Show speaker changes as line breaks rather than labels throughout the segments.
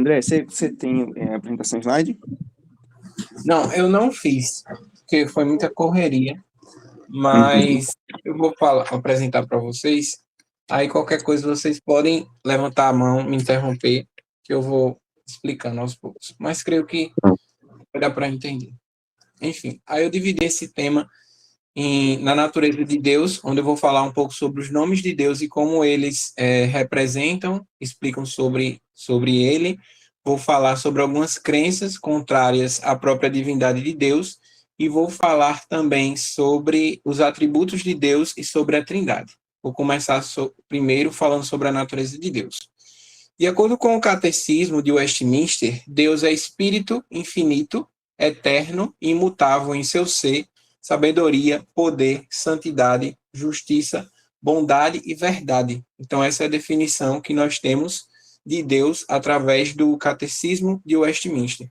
André, você tem apresentação slide?
Não, eu não fiz, porque foi muita correria,
Uhum.
mas eu vou apresentar para vocês. Aí qualquer coisa vocês podem levantar a mão, me interromper, que eu vou explicando aos poucos. Mas creio que vai dar para entender. Enfim, aí eu dividi esse tema na natureza de Deus, onde eu vou falar um pouco sobre os nomes de Deus e como eles representam, explicam sobre ele. Vou falar sobre algumas crenças contrárias à própria divindade de Deus e vou falar também sobre os atributos de Deus e sobre a Trindade. Vou começar primeiro falando sobre a natureza de Deus. De acordo com o Catecismo de Westminster, Deus é espírito infinito, eterno e imutável em seu ser, sabedoria, poder, santidade, justiça, bondade e verdade. Então, essa é a definição que nós temos de Deus através do Catecismo de Westminster.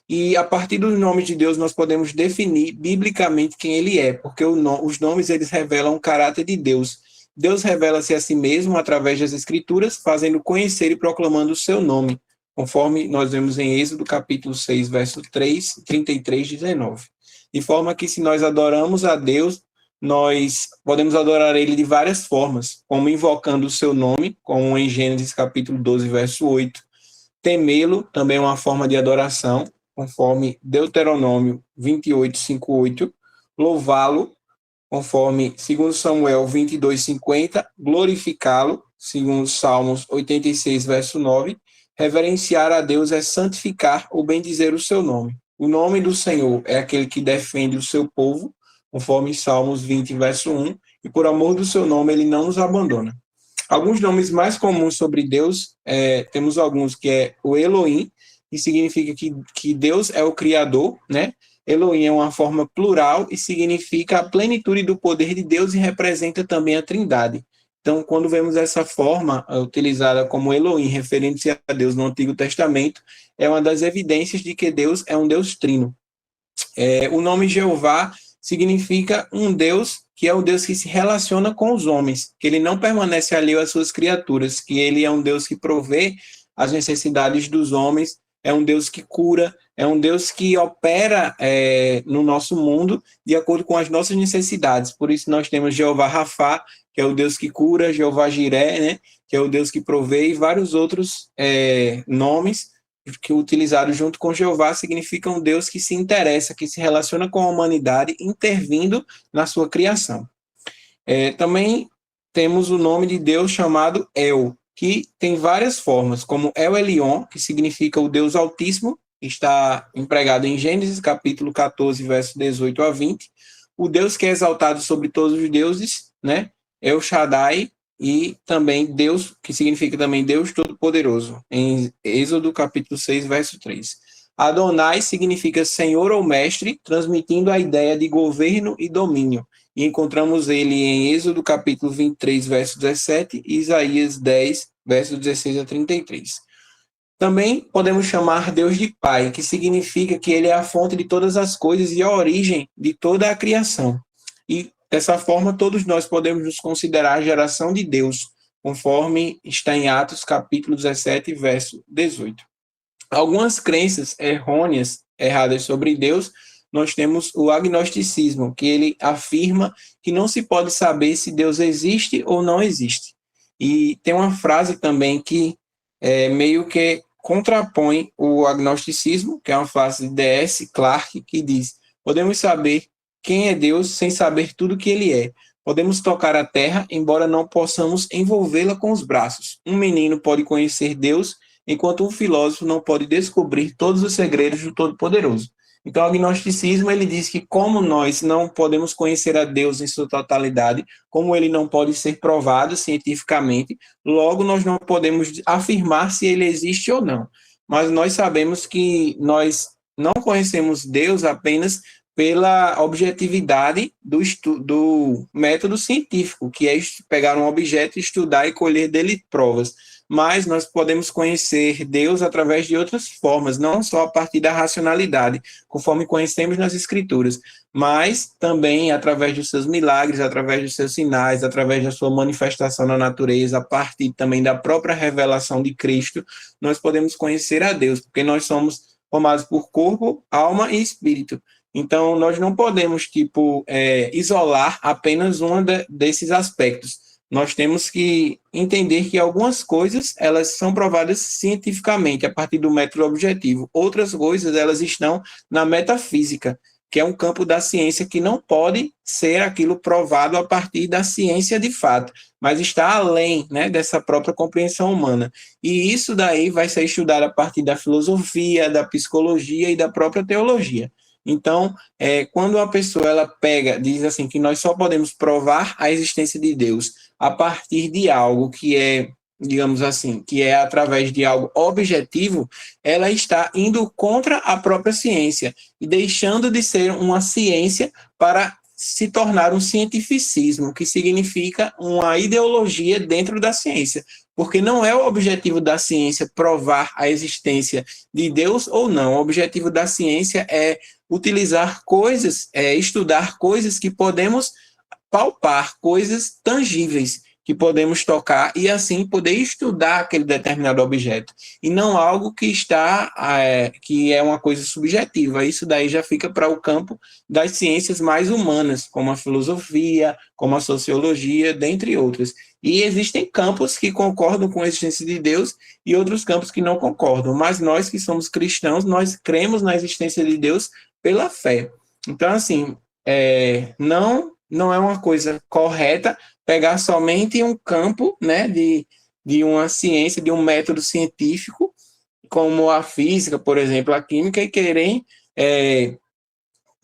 E a partir dos nomes de Deus nós podemos definir biblicamente quem ele é, porque os nomes eles revelam o caráter de Deus. Deus revela-se a si mesmo através das Escrituras, fazendo conhecer e proclamando o seu nome, conforme nós vemos em Êxodo capítulo 6, verso 3, 33, 19. De forma que se nós adoramos a Deus, nós podemos adorar ele de várias formas, como invocando o seu nome, como em Gênesis capítulo 12, verso 8. Temê-lo também é uma forma de adoração, conforme Deuteronômio 28, 5, 8. Louvá-lo, conforme 2 Samuel 22, 50. Glorificá-lo, segundo Salmos 86, verso 9. Reverenciar a Deus é santificar ou bendizer o seu nome. O nome do Senhor é aquele que defende o seu povo, conforme Salmos 20, verso 1. E por amor do seu nome, ele não nos abandona. Alguns nomes mais comuns sobre Deus, temos alguns que é o Elohim, que significa que Deus é o Criador, né? Elohim é uma forma plural e significa a plenitude do poder de Deus e representa também a Trindade. Então, quando vemos essa forma utilizada como Elohim, referente a Deus no Antigo Testamento, é uma das evidências de que Deus é um Deus trino. O nome Jeová significa um Deus que é o Deus que se relaciona com os homens, que ele não permanece alheio às suas criaturas, que ele é um Deus que provê as necessidades dos homens, é um Deus que cura, é um Deus que opera no nosso mundo de acordo com as nossas necessidades. Por isso nós temos Jeová Rafá, que é o Deus que cura, Jeová Jiré, né, que é o Deus que provê, e vários outros nomes que utilizados junto com Jeová significam um Deus que se interessa, que se relaciona com a humanidade, intervindo na sua criação. Também temos o nome de Deus chamado El, que tem várias formas, como El Elyon, que significa o Deus Altíssimo, que está empregado em Gênesis, capítulo 14, verso 18 a 20, o Deus que é exaltado sobre todos os deuses, né? El Shaddai, e também Deus, que significa também Deus Todo-Poderoso, em Êxodo capítulo 6, verso 3. Adonai significa Senhor ou Mestre, transmitindo a ideia de governo e domínio. E encontramos ele em Êxodo capítulo 23, verso 17, e Isaías 10, verso 16 a 33. Também podemos chamar Deus de Pai, que significa que ele é a fonte de todas as coisas e a origem de toda a criação. E dessa forma, todos nós podemos nos considerar a geração de Deus, conforme está em Atos, capítulo 17, verso 18. Algumas crenças erradas sobre Deus, nós temos o agnosticismo, que ele afirma que não se pode saber se Deus existe ou não existe. E tem uma frase também que meio que contrapõe o agnosticismo, que é uma frase de D.S. Clarke, que diz: podemos saber quem é Deus sem saber tudo que ele é. Podemos tocar a terra, embora não possamos envolvê-la com os braços. Um menino pode conhecer Deus, enquanto um filósofo não pode descobrir todos os segredos do Todo-Poderoso. Então, o agnosticismo, ele diz que como nós não podemos conhecer a Deus em sua totalidade, como ele não pode ser provado cientificamente, logo nós não podemos afirmar se ele existe ou não. Mas nós sabemos que nós não conhecemos Deus apenas pela objetividade do método científico, que é pegar um objeto, estudar e colher dele provas. mas nós podemos conhecer Deus através de outras formas, não só a partir da racionalidade, conforme conhecemos nas Escrituras, mas também através dos seus milagres, através dos seus sinais, através da sua manifestação na natureza, a partir também da própria revelação de Cristo, nós podemos conhecer a Deus, porque nós somos formados por corpo, alma e espírito. Então, nós não podemos, isolar apenas desses aspectos. Nós temos que entender que algumas coisas, elas são provadas cientificamente, a partir do método objetivo. Outras coisas, elas estão na metafísica, que é um campo da ciência que não pode ser aquilo provado a partir da ciência de fato, mas está além, né, dessa própria compreensão humana. E isso daí vai ser estudado a partir da filosofia, da psicologia e da própria teologia. Então, quando a pessoa ela diz assim que nós só podemos provar a existência de Deus a partir de algo que é, digamos assim, que é através de algo objetivo, ela está indo contra a própria ciência e deixando de ser uma ciência para se tornar um cientificismo, que significa uma ideologia dentro da ciência, porque não é o objetivo da ciência provar a existência de Deus ou não. O objetivo da ciência é utilizar coisas, estudar coisas que podemos palpar, coisas tangíveis que podemos tocar e assim poder estudar aquele determinado objeto e não algo que é uma coisa subjetiva. Isso daí já fica para o campo das ciências mais humanas, como a filosofia, como a sociologia, dentre outras. E existem campos que concordam com a existência de Deus e outros campos que não concordam, mas nós que somos cristãos, nós cremos na existência de Deus pela fé. Então, assim, não é uma coisa correta pegar somente um campo, né, de uma ciência, de um método científico, como a física, por exemplo, a química, e querer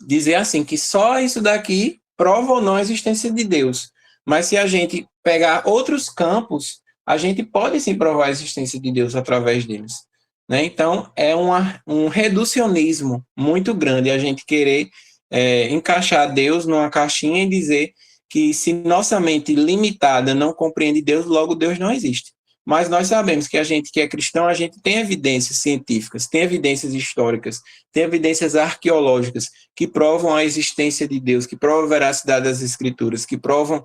dizer assim, que só isso daqui prova ou não a existência de Deus. Mas se a gente pegar outros campos, a gente pode sim provar a existência de Deus através deles. Né? Então, é um reducionismo muito grande a gente querer encaixar Deus numa caixinha e dizer que se nossa mente limitada não compreende Deus, logo Deus não existe. Mas nós sabemos que a gente que é cristão, a gente tem evidências científicas, tem evidências históricas, tem evidências arqueológicas que provam a existência de Deus, que provam a veracidade das Escrituras, que provam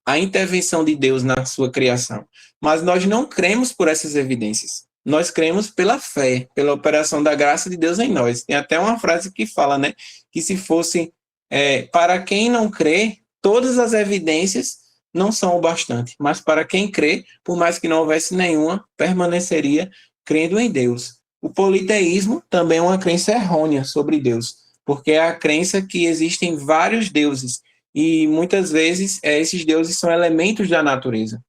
a intervenção de Deus na sua criação. Mas nós não cremos por essas evidências. Nós cremos pela fé, pela operação da graça de Deus em nós. Tem até uma frase que fala, né, que se fosse para quem não crê, todas as evidências não são o bastante, mas para quem crê, por mais que não houvesse nenhuma, permaneceria crendo em Deus. O politeísmo também é uma crença errônea sobre Deus, porque é a crença que existem vários deuses, e muitas vezes esses deuses são elementos da natureza.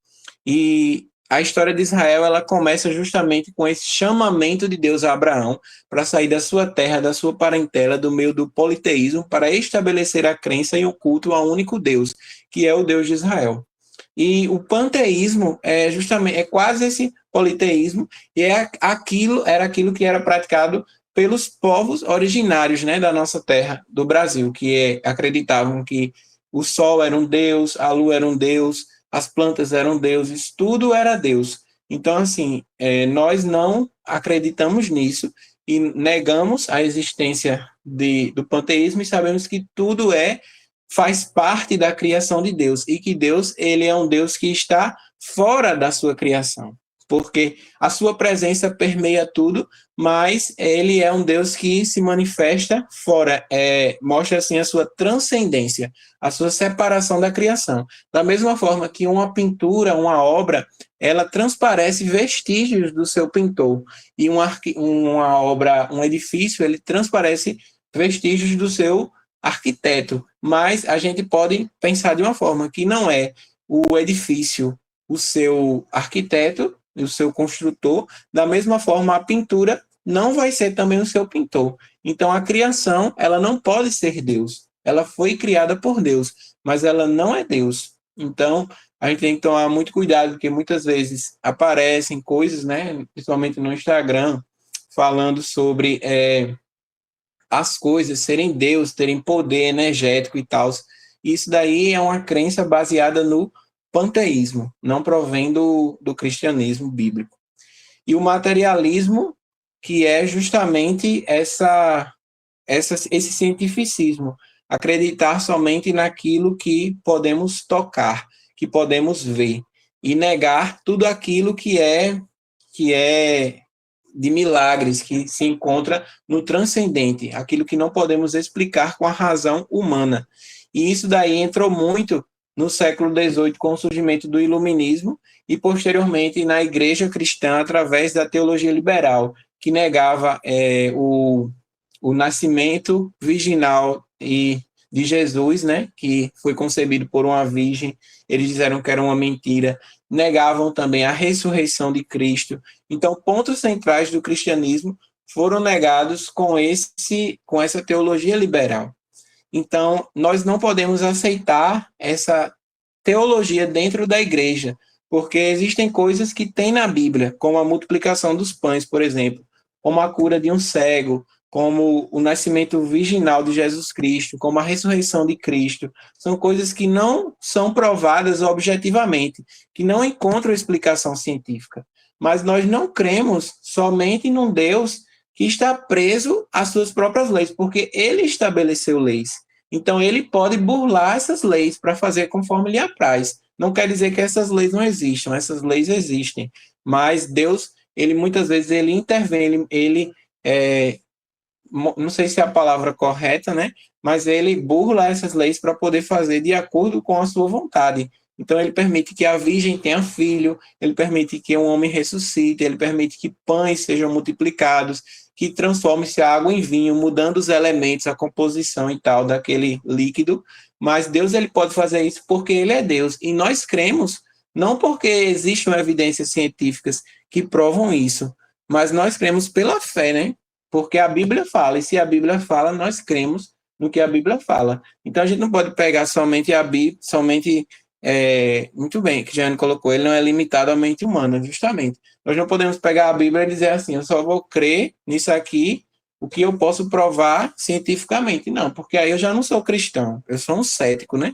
E a história de Israel, ela começa justamente com esse chamamento de Deus a Abraão para sair da sua terra, da sua parentela, do meio do politeísmo, para estabelecer a crença e o culto ao único Deus, que é o Deus de Israel. E o panteísmo é quase esse politeísmo, e era aquilo que era praticado pelos povos originários, né, da nossa terra, do Brasil, que acreditavam que o sol era um deus, a lua era um deus, as plantas eram deuses, tudo era Deus. Então, assim, nós não acreditamos nisso e negamos a existência do panteísmo e sabemos que tudo faz parte da criação de Deus e que Deus, ele é um Deus que está fora da sua criação, porque a sua presença permeia tudo, mas ele é um Deus que se manifesta fora, mostra assim a sua transcendência, a sua separação da criação. Da mesma forma que uma pintura, uma obra, ela transparece vestígios do seu pintor, e uma obra, um edifício, ele transparece vestígios do seu arquiteto, mas a gente pode pensar de uma forma que não é o edifício o seu arquiteto, o seu construtor, da mesma forma a pintura não vai ser também o seu pintor. Então a criação, ela não pode ser Deus. Ela foi criada por Deus, mas ela não é Deus. Então a gente tem que tomar muito cuidado, porque muitas vezes aparecem coisas, né, principalmente no Instagram, falando sobre as coisas serem Deus, terem poder energético e tal. Isso daí é uma crença baseada no panteísmo, não provém do cristianismo bíblico. E o materialismo, que é justamente esse cientificismo, acreditar somente naquilo que podemos tocar, que podemos ver, e negar tudo aquilo que é de milagres, que se encontra no transcendente, aquilo que não podemos explicar com a razão humana. E isso daí entrou muito no século XVIII com o surgimento do iluminismo e posteriormente na igreja cristã através da teologia liberal, que negava o nascimento virginal de Jesus, né, que foi concebido por uma virgem. Eles disseram que era uma mentira. Negavam também a ressurreição de Cristo. Então, pontos centrais do cristianismo foram negados com essa teologia liberal. Então, nós não podemos aceitar essa teologia dentro da igreja, porque existem coisas que tem na Bíblia, como a multiplicação dos pães, por exemplo, como a cura de um cego, como o nascimento virginal de Jesus Cristo, como a ressurreição de Cristo. São coisas que não são provadas objetivamente, que não encontram explicação científica. Mas nós não cremos somente num Deus que está preso às suas próprias leis, porque ele estabeleceu leis. Então, ele pode burlar essas leis para fazer conforme lhe apraz. Não quer dizer que essas leis não existam, essas leis existem. Mas Deus, ele muitas vezes, ele intervém, não sei se é a palavra correta, né? Mas ele burla essas leis para poder fazer de acordo com a sua vontade. Então, ele permite que a virgem tenha filho, ele permite que um homem ressuscite, ele permite que pães sejam multiplicados, que transforme-se a água em vinho, mudando os elementos, a composição e tal daquele líquido. Mas Deus, ele pode fazer isso porque ele é Deus. E nós cremos, não porque existem evidências científicas que provam isso, mas nós cremos pela fé, né? Porque a Bíblia fala, e se a Bíblia fala, nós cremos no que a Bíblia fala. Então a gente não pode pegar somente a Bíblia, muito bem, que Jeane colocou, ele não é limitado à mente humana, justamente. Nós não podemos pegar a Bíblia e dizer assim, eu só vou crer nisso aqui, o que eu posso provar cientificamente. Não, porque aí eu já não sou cristão, eu sou um cético, né?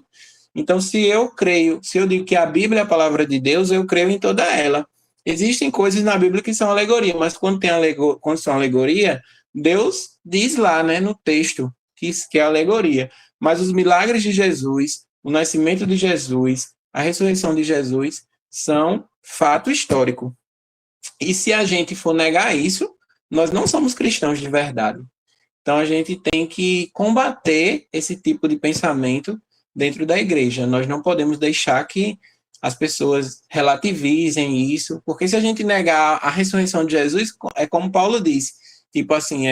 Então, se eu digo que a Bíblia é a palavra de Deus, eu creio em toda ela. Existem coisas na Bíblia que são alegoria, mas quando são alegoria, Deus diz lá, né, no texto que é alegoria. Mas os milagres de Jesus, o nascimento de Jesus, a ressurreição de Jesus, são fato histórico. E se a gente for negar isso, nós não somos cristãos de verdade. Então a gente tem que combater esse tipo de pensamento dentro da igreja. Nós não podemos deixar que as pessoas relativizem isso, porque se a gente negar a ressurreição de Jesus, é como Paulo disse, tipo assim,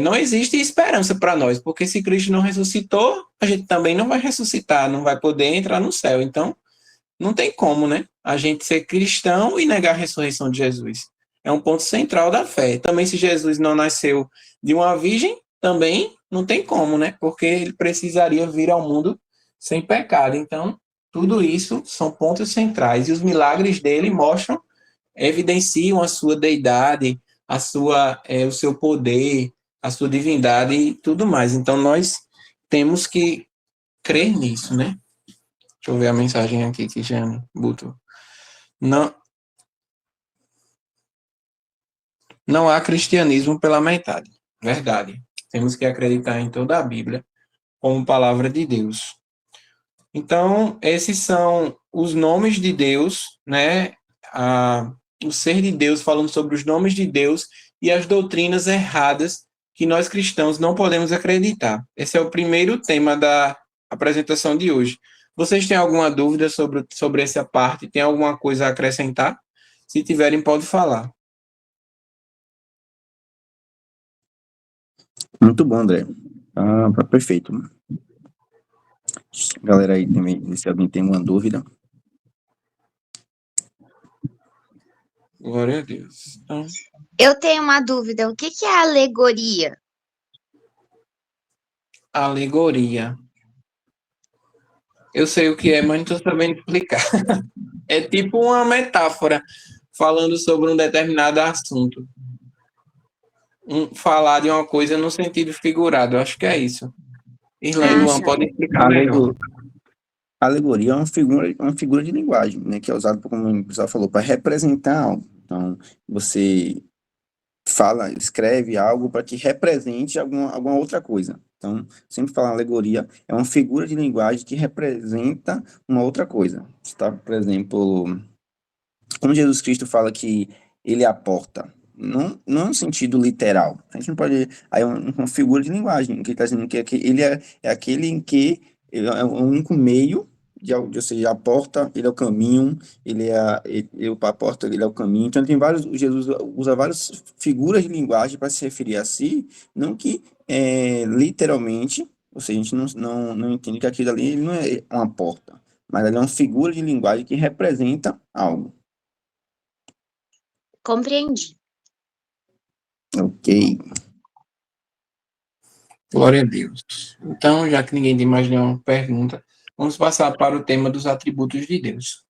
não existe esperança para nós, porque se Cristo não ressuscitou, a gente também não vai ressuscitar, não vai poder entrar no céu. Então, não tem como, né? A gente ser cristão e negar a ressurreição de Jesus. É um ponto central da fé. Também, se Jesus não nasceu de uma virgem, também não tem como, né? Porque ele precisaria vir ao mundo sem pecado. Então, tudo isso são pontos centrais. E os milagres dele mostram, evidenciam a sua deidade, o seu poder, a sua divindade e tudo mais. Então, nós temos que crer nisso, né? Deixa eu ver a mensagem aqui que Jane botou. Não há cristianismo pela metade. Verdade. Temos que acreditar em toda a Bíblia como palavra de Deus. Então, esses são os nomes de Deus, né? O ser de Deus, falando sobre os nomes de Deus e as doutrinas erradas que nós cristãos não podemos acreditar. Esse é o primeiro tema da apresentação de hoje. Vocês têm alguma dúvida sobre essa parte? Tem alguma coisa a acrescentar? Se tiverem, pode falar.
Muito bom, André. Tá perfeito. Galera aí também, se alguém tem uma dúvida.
Glória a Deus. Então,
eu tenho uma dúvida. O que é alegoria?
Alegoria. Eu sei o que é, mas não estou sabendo explicar. É tipo uma metáfora falando sobre um determinado assunto. Falar de uma coisa no sentido figurado. Eu acho que é isso. Irlanda, Luan, pode explicar melhor.
A alegoria é uma figura de linguagem, né, que é usada, como o pessoal falou, para representar algo. Então, você fala, escreve algo para que represente alguma outra coisa. Então, sempre falar alegoria é uma figura de linguagem que representa uma outra coisa. Está, por exemplo, quando Jesus Cristo fala que ele é a porta, não no sentido literal. A gente não pode. Aí é uma figura de linguagem, que está dizendo que ele é aquele em que ele é o único meio, ou seja, a porta, ele é o caminho, a porta, ele é o caminho. Então, tem vários. Jesus usa várias figuras de linguagem para se referir a si, não que literalmente, ou seja, a gente não entende que aquilo ali não é uma porta, mas ele é uma figura de linguagem que representa algo.
Compreendi.
Ok.
Glória a Deus. Então, já que ninguém tem mais nenhuma pergunta, vamos passar para o tema dos atributos de Deus.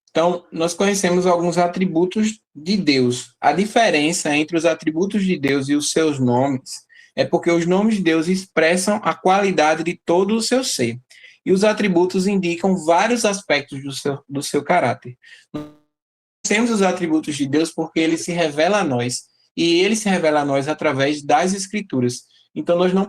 Então, nós conhecemos alguns atributos de Deus. A diferença entre os atributos de Deus e os seus nomes é porque os nomes de Deus expressam a qualidade de todo o seu ser. E os atributos indicam vários aspectos do seu caráter. Nós conhecemos os atributos de Deus porque ele se revela a nós. E ele se revela a nós através das Escrituras. Então, nós não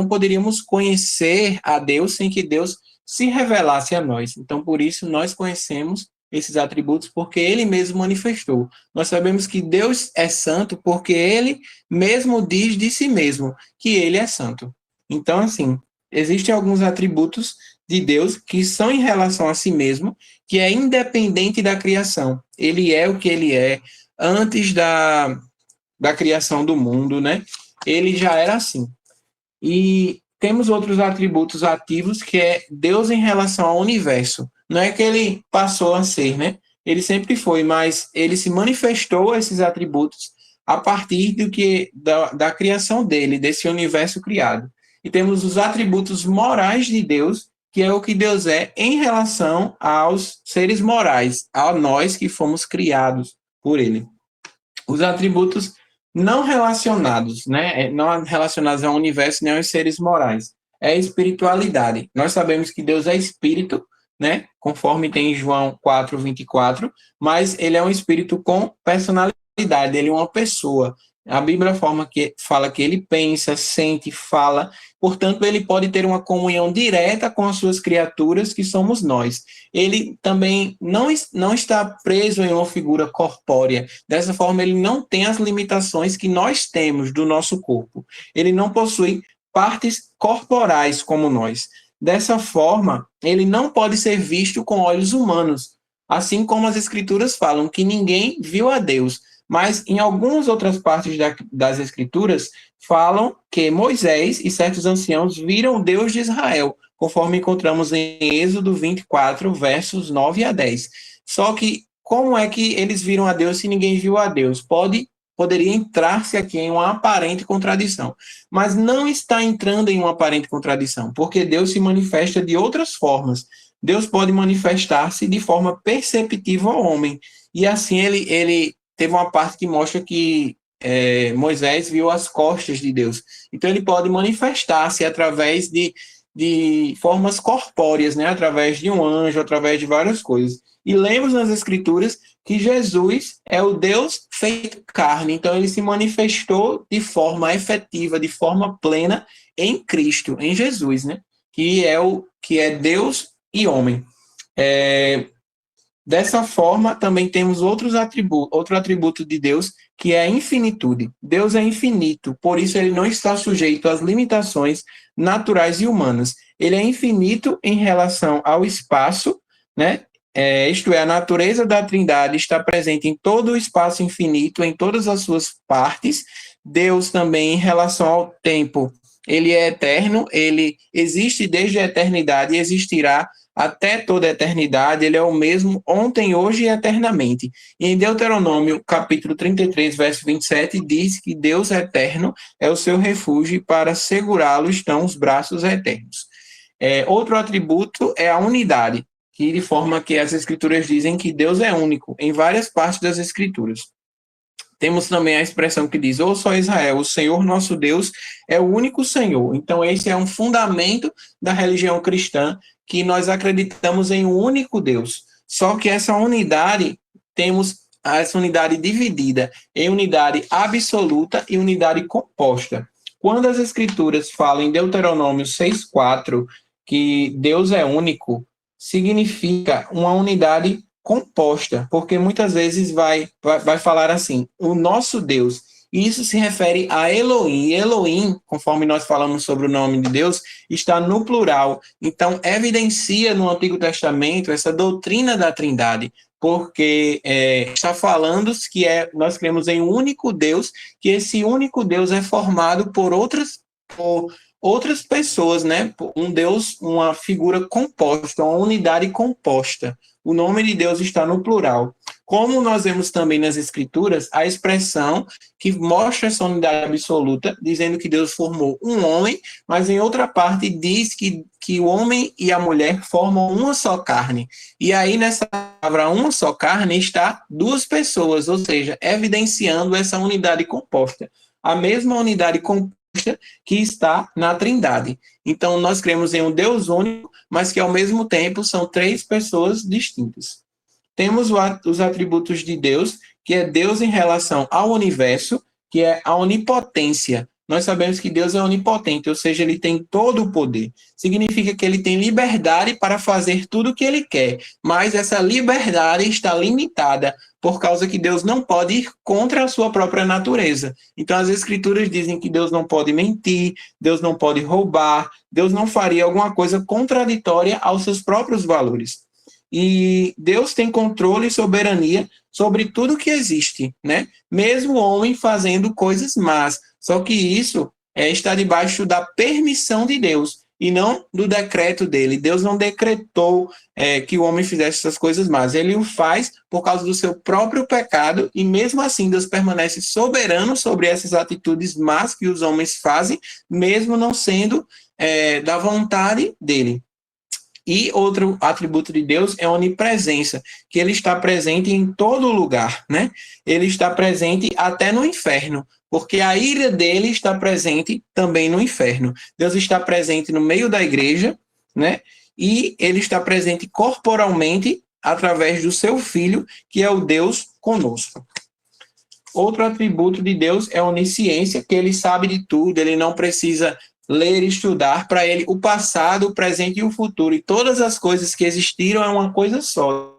poderíamos conhecer a Deus sem que Deus se revelasse a nós. Então, por isso, nós conhecemos esses atributos porque ele mesmo manifestou. Nós sabemos que Deus é santo porque ele mesmo diz de si mesmo que ele é santo. Então, assim, existem alguns atributos de Deus que são em relação a si mesmo, que é independente da criação. Ele é o que ele é antes da criação do mundo, né? Ele já era assim. E temos outros atributos ativos, que é Deus em relação ao universo. Não é que ele passou a ser, né? Ele sempre foi, mas ele se manifestou esses atributos a partir da criação dele, desse universo criado. E temos os atributos morais de Deus, que é o que Deus é em relação aos seres morais, a nós que fomos criados por ele. Os atributos não relacionados, né? Não relacionados ao universo nem aos seres morais. É a espiritualidade. Nós sabemos que Deus é espírito, né? Conforme tem em João 4:24, mas ele é um espírito com personalidade, ele é uma pessoa. A Bíblia fala que ele pensa, sente, fala, portanto, ele pode ter uma comunhão direta com as suas criaturas, que somos nós. Ele também não está preso em uma figura corpórea. Dessa forma, ele não tem as limitações que nós temos do nosso corpo. Ele não possui partes corporais como nós. Dessa forma, ele não pode ser visto com olhos humanos, assim como as Escrituras falam que ninguém viu a Deus. Mas em algumas outras partes das Escrituras falam que Moisés e certos anciãos viram o Deus de Israel, conforme encontramos em Êxodo 24, versos 9 a 10. Só que como é que eles viram a Deus se ninguém viu a Deus? Poderia entrar-se aqui em uma aparente contradição, mas não está entrando em uma aparente contradição, porque Deus se manifesta de outras formas. Deus pode manifestar-se de forma perceptível ao homem, e assim ele teve uma parte que mostra que Moisés viu as costas de Deus. Então, ele pode manifestar-se através de formas corpóreas, né? Através de um anjo, através de várias coisas. E lemos nas Escrituras que Jesus é o Deus feito carne. Então, ele se manifestou de forma efetiva, de forma plena em Cristo, em Jesus, né? Que é Deus e homem. Dessa forma, também temos outro atributo de Deus, que é a infinitude. Deus é infinito, por isso ele não está sujeito às limitações naturais e humanas. Ele é infinito em relação ao espaço, né? Isto é, a natureza da Trindade está presente em todo o espaço infinito, em todas as suas partes. Deus também, em relação ao tempo, ele é eterno, ele existe desde a eternidade e existirá até toda a eternidade. Ele é o mesmo ontem, hoje e eternamente. E em Deuteronômio, capítulo 33, verso 27, diz que Deus eterno é o seu refúgio e para segurá-lo estão os braços eternos. Outro atributo é a unidade, que de forma que as Escrituras dizem que Deus é único, em várias partes das Escrituras. Temos também a expressão que diz: "Ouça, ó Israel, o Senhor nosso Deus é o único Senhor". Então, esse é um fundamento da religião cristã, que nós acreditamos em um único Deus. Só que essa unidade, temos essa unidade dividida em unidade absoluta e unidade composta. Quando as Escrituras falam em Deuteronômio 6,4 que Deus é único, significa uma unidade composta, porque muitas vezes vai falar assim, o nosso Deus, e isso se refere a Elohim, e Elohim, conforme nós falamos sobre o nome de Deus, está no plural, então evidencia no Antigo Testamento essa doutrina da Trindade, porque está falando que nós cremos em um único Deus, que esse único Deus é formado por outras pessoas, né? Um Deus, uma figura composta, uma unidade composta. O nome de Deus está no plural. Como nós vemos também nas Escrituras, a expressão que mostra essa unidade absoluta, dizendo que Deus formou um homem, mas em outra parte diz que o homem e a mulher formam uma só carne. E aí, nessa palavra uma só carne, está duas pessoas, ou seja, evidenciando essa unidade composta. A mesma unidade composta que está na Trindade. Então, nós cremos em um Deus único, mas que, ao mesmo tempo, são três pessoas distintas. Temos os atributos de Deus, que é Deus em relação ao universo, que é a onipotência. Nós sabemos que Deus é onipotente, ou seja, ele tem todo o poder. Significa que ele tem liberdade para fazer tudo o que ele quer, mas essa liberdade está limitada por causa que Deus não pode ir contra a sua própria natureza. Então, as Escrituras dizem que Deus não pode mentir, Deus não pode roubar, Deus não faria alguma coisa contraditória aos seus próprios valores. E Deus tem controle e soberania sobre tudo que existe, né? Mesmo o homem fazendo coisas más. Só que isso está debaixo da permissão de Deus e não do decreto dele. Deus não decretou que o homem fizesse essas coisas más. Ele o faz por causa do seu próprio pecado e mesmo assim Deus permanece soberano sobre essas atitudes más que os homens fazem, mesmo não sendo da vontade dele. E outro atributo de Deus é a onipresença, que ele está presente em todo lugar, né? Ele está presente até no inferno, porque a ira dele está presente também no inferno. Deus está presente no meio da igreja, né? E ele está presente corporalmente através do seu Filho, que é o Deus conosco. Outro atributo de Deus é a onisciência, que ele sabe de tudo, ele não precisa ler e estudar, para ele o passado, o presente e o futuro, e todas as coisas que existiram é uma coisa só,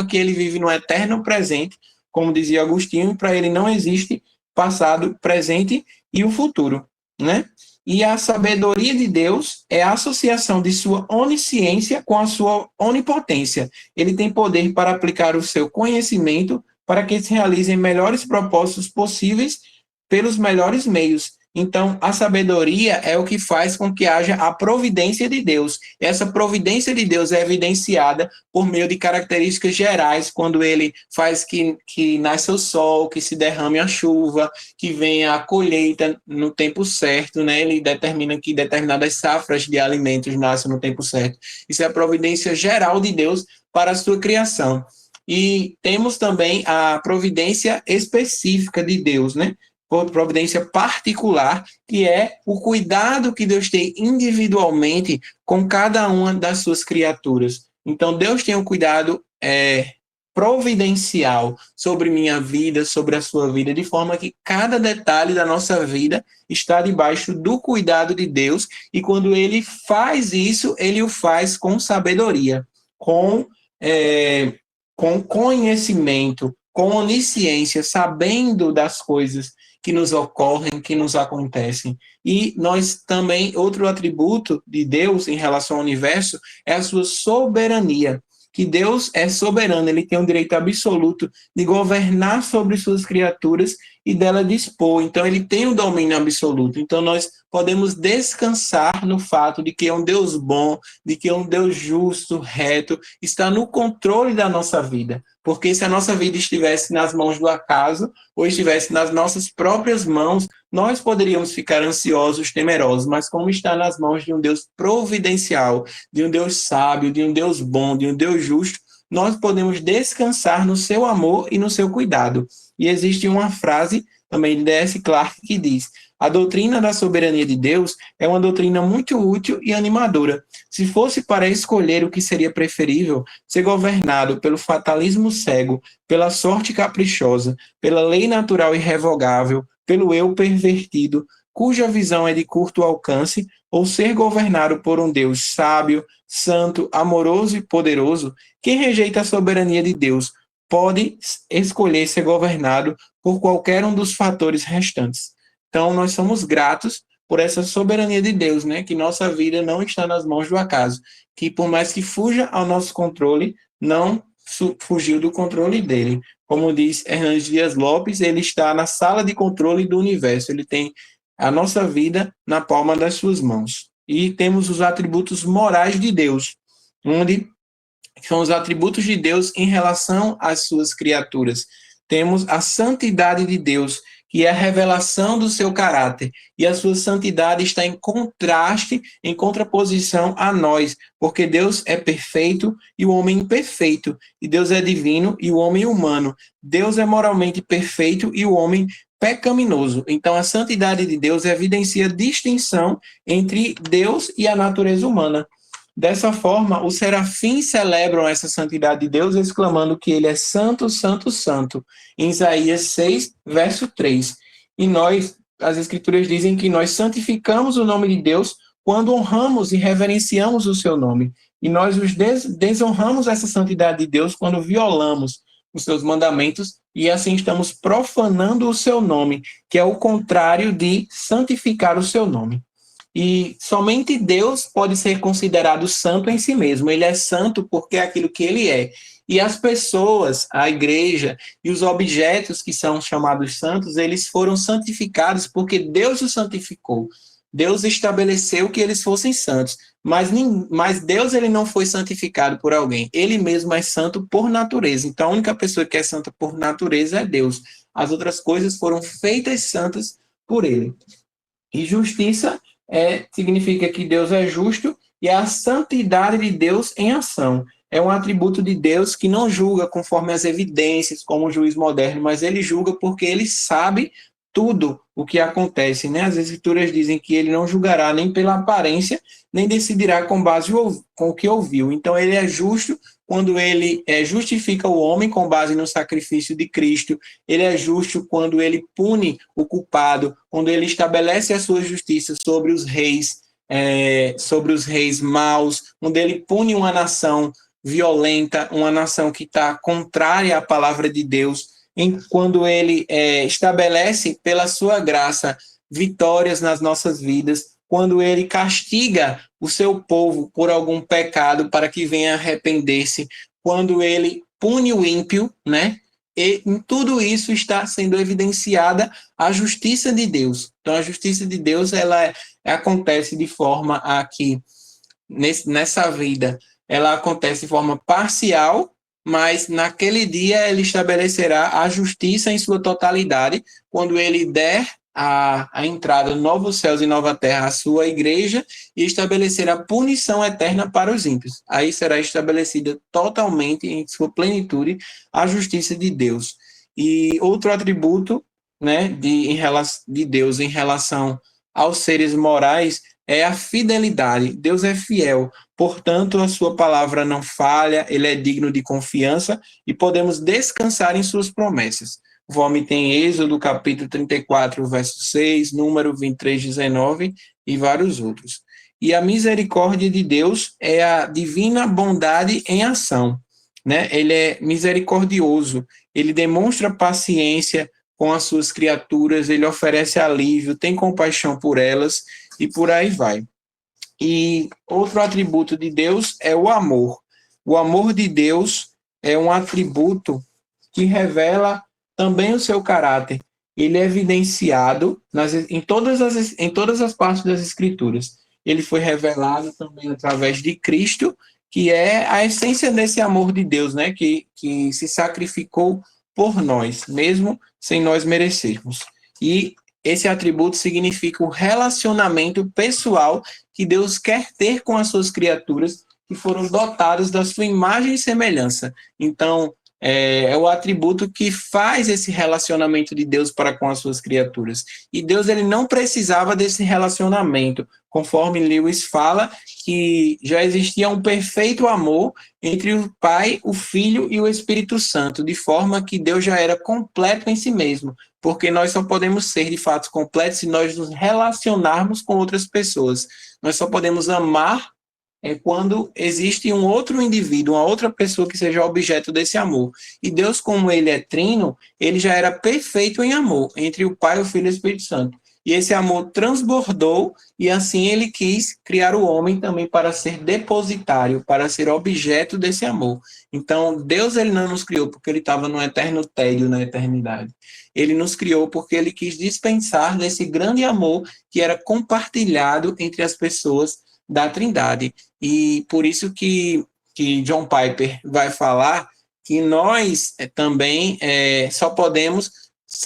que ele vive no eterno presente, como dizia Agostinho, para ele não existe passado, presente e o futuro, né? E a sabedoria de Deus é a associação de sua onisciência com a sua onipotência. Ele tem poder para aplicar o seu conhecimento para que se realizem melhores propósitos possíveis pelos melhores meios. Então, a sabedoria é o que faz com que haja a providência de Deus. Essa providência de Deus é evidenciada por meio de características gerais, quando ele faz que nasça o sol, que se derrame a chuva, que venha a colheita no tempo certo, né? Ele determina que determinadas safras de alimentos nasçam no tempo certo. Isso é a providência geral de Deus para a sua criação. E temos também a providência específica de Deus, né? Providência particular, que é o cuidado que Deus tem individualmente com cada uma das suas criaturas. Então, Deus tem um cuidado providencial sobre minha vida, sobre a sua vida, de forma que cada detalhe da nossa vida está debaixo do cuidado de Deus, e quando ele faz isso, ele o faz com sabedoria, com conhecimento, com onisciência, sabendo das coisas que nos ocorrem, que nos acontecem. E nós também, outro atributo de Deus em relação ao universo é a sua soberania, que Deus é soberano, ele tem o direito absoluto de governar sobre suas criaturas e dela dispor. Então, ele tem o domínio absoluto. Então, nós podemos descansar no fato de que é um Deus bom, de que é um Deus justo, reto, está no controle da nossa vida. Porque se a nossa vida estivesse nas mãos do acaso, ou estivesse nas nossas próprias mãos, nós poderíamos ficar ansiosos, temerosos, mas como está nas mãos de um Deus providencial, de um Deus sábio, de um Deus bom, de um Deus justo, nós podemos descansar no seu amor e no seu cuidado. E existe uma frase também de D.S. Clarke que diz: a doutrina da soberania de Deus é uma doutrina muito útil e animadora. Se fosse para escolher o que seria preferível, ser governado pelo fatalismo cego, pela sorte caprichosa, pela lei natural irrevogável, pelo eu pervertido, cuja visão é de curto alcance, ou ser governado por um Deus sábio, santo, amoroso e poderoso, quem rejeita a soberania de Deus pode escolher ser governado por qualquer um dos fatores restantes. Então, nós somos gratos por essa soberania de Deus, né? Que nossa vida não está nas mãos do acaso, que por mais que fuja ao nosso controle, não fugiu do controle dele. Como diz Hernandes Dias Lopes, ele está na sala de controle do universo, ele tem a nossa vida na palma das suas mãos. E temos os atributos morais de Deus, onde são os atributos de Deus em relação às suas criaturas. Temos a santidade de Deus, que é a revelação do seu caráter, e a sua santidade está em contraste, em contraposição a nós, porque Deus é perfeito e o homem imperfeito, e Deus é divino e o homem humano. Deus é moralmente perfeito e o homem pecaminoso. Então, a santidade de Deus evidencia a distinção entre Deus e a natureza humana. Dessa forma, os serafins celebram essa santidade de Deus, exclamando que ele é santo, santo, santo, em Isaías 6, verso 3. E nós, as Escrituras dizem que nós santificamos o nome de Deus quando honramos e reverenciamos o seu nome. E nós os desonramos essa santidade de Deus quando violamos os seus mandamentos e assim estamos profanando o seu nome, que é o contrário de santificar o seu nome. E somente Deus pode ser considerado santo em si mesmo. Ele é santo porque é aquilo que ele é. E as pessoas, a igreja e os objetos que são chamados santos, eles foram santificados porque Deus os santificou. Deus estabeleceu que eles fossem santos. Mas Deus ele não foi santificado por alguém. Ele mesmo é santo por natureza. Então a única pessoa que é santa por natureza é Deus. As outras coisas foram feitas santas por ele. E justiça significa que Deus é justo e é a santidade de Deus em ação. É um atributo de Deus que não julga conforme as evidências, como o juiz moderno, mas ele julga porque ele sabe tudo o que acontece, né? As Escrituras dizem que ele não julgará nem pela aparência, nem decidirá com base com o que ouviu. Então ele é justo quando ele justifica o homem com base no sacrifício de Cristo. Ele é justo quando ele pune o culpado, quando ele estabelece a sua justiça sobre os reis maus, quando ele pune uma nação violenta, uma nação que está contrária à palavra de Deus, quando ele estabelece pela sua graça vitórias nas nossas vidas, quando ele castiga o seu povo por algum pecado para que venha arrepender-se, quando ele pune o ímpio, né? E em tudo isso está sendo evidenciada a justiça de Deus. Então, a justiça de Deus, ela acontece de forma a que, nessa vida, ela acontece de forma parcial, mas naquele dia ele estabelecerá a justiça em sua totalidade, quando ele der a entrada de novos céus e nova terra à sua igreja e estabelecer a punição eterna para os ímpios. Aí será estabelecida totalmente, em sua plenitude, a justiça de Deus. E outro atributo, né, de Deus em relação aos seres morais é a fidelidade. Deus é fiel, portanto, a sua palavra não falha, ele é digno de confiança e podemos descansar em suas promessas. Conforme tem Êxodo, capítulo 34, verso 6, número 23, 19 e vários outros. E a misericórdia de Deus é a divina bondade em ação, né? Ele é misericordioso, ele demonstra paciência com as suas criaturas, ele oferece alívio, tem compaixão por elas e por aí vai. E outro atributo de Deus é o amor. O amor de Deus é um atributo que revela também o seu caráter. Ele é evidenciado em todas as partes das Escrituras. Ele foi revelado também através de Cristo, que é a essência desse amor de Deus, né? Que se sacrificou por nós, mesmo sem nós merecermos. E esse atributo significa o relacionamento pessoal que Deus quer ter com as suas criaturas que foram dotadas da sua imagem e semelhança. Então, é o atributo que faz esse relacionamento de Deus para com as suas criaturas. E Deus ele não precisava desse relacionamento, conforme Lewis fala que já existia um perfeito amor entre o Pai, o Filho e o Espírito Santo, de forma que Deus já era completo em si mesmo, porque nós só podemos ser de fato completos se nós nos relacionarmos com outras pessoas. Nós só podemos amar quando existe um outro indivíduo, uma outra pessoa que seja objeto desse amor. E Deus, como ele é trino, ele já era perfeito em amor, entre o Pai, o Filho e o Espírito Santo. E esse amor transbordou, e assim ele quis criar o homem também para ser depositário, para ser objeto desse amor. Então, Deus ele não nos criou porque ele estava no eterno tédio na eternidade. Ele nos criou porque ele quis dispensar desse grande amor que era compartilhado entre as pessoas da Trindade. E por isso que John Piper vai falar que nós também só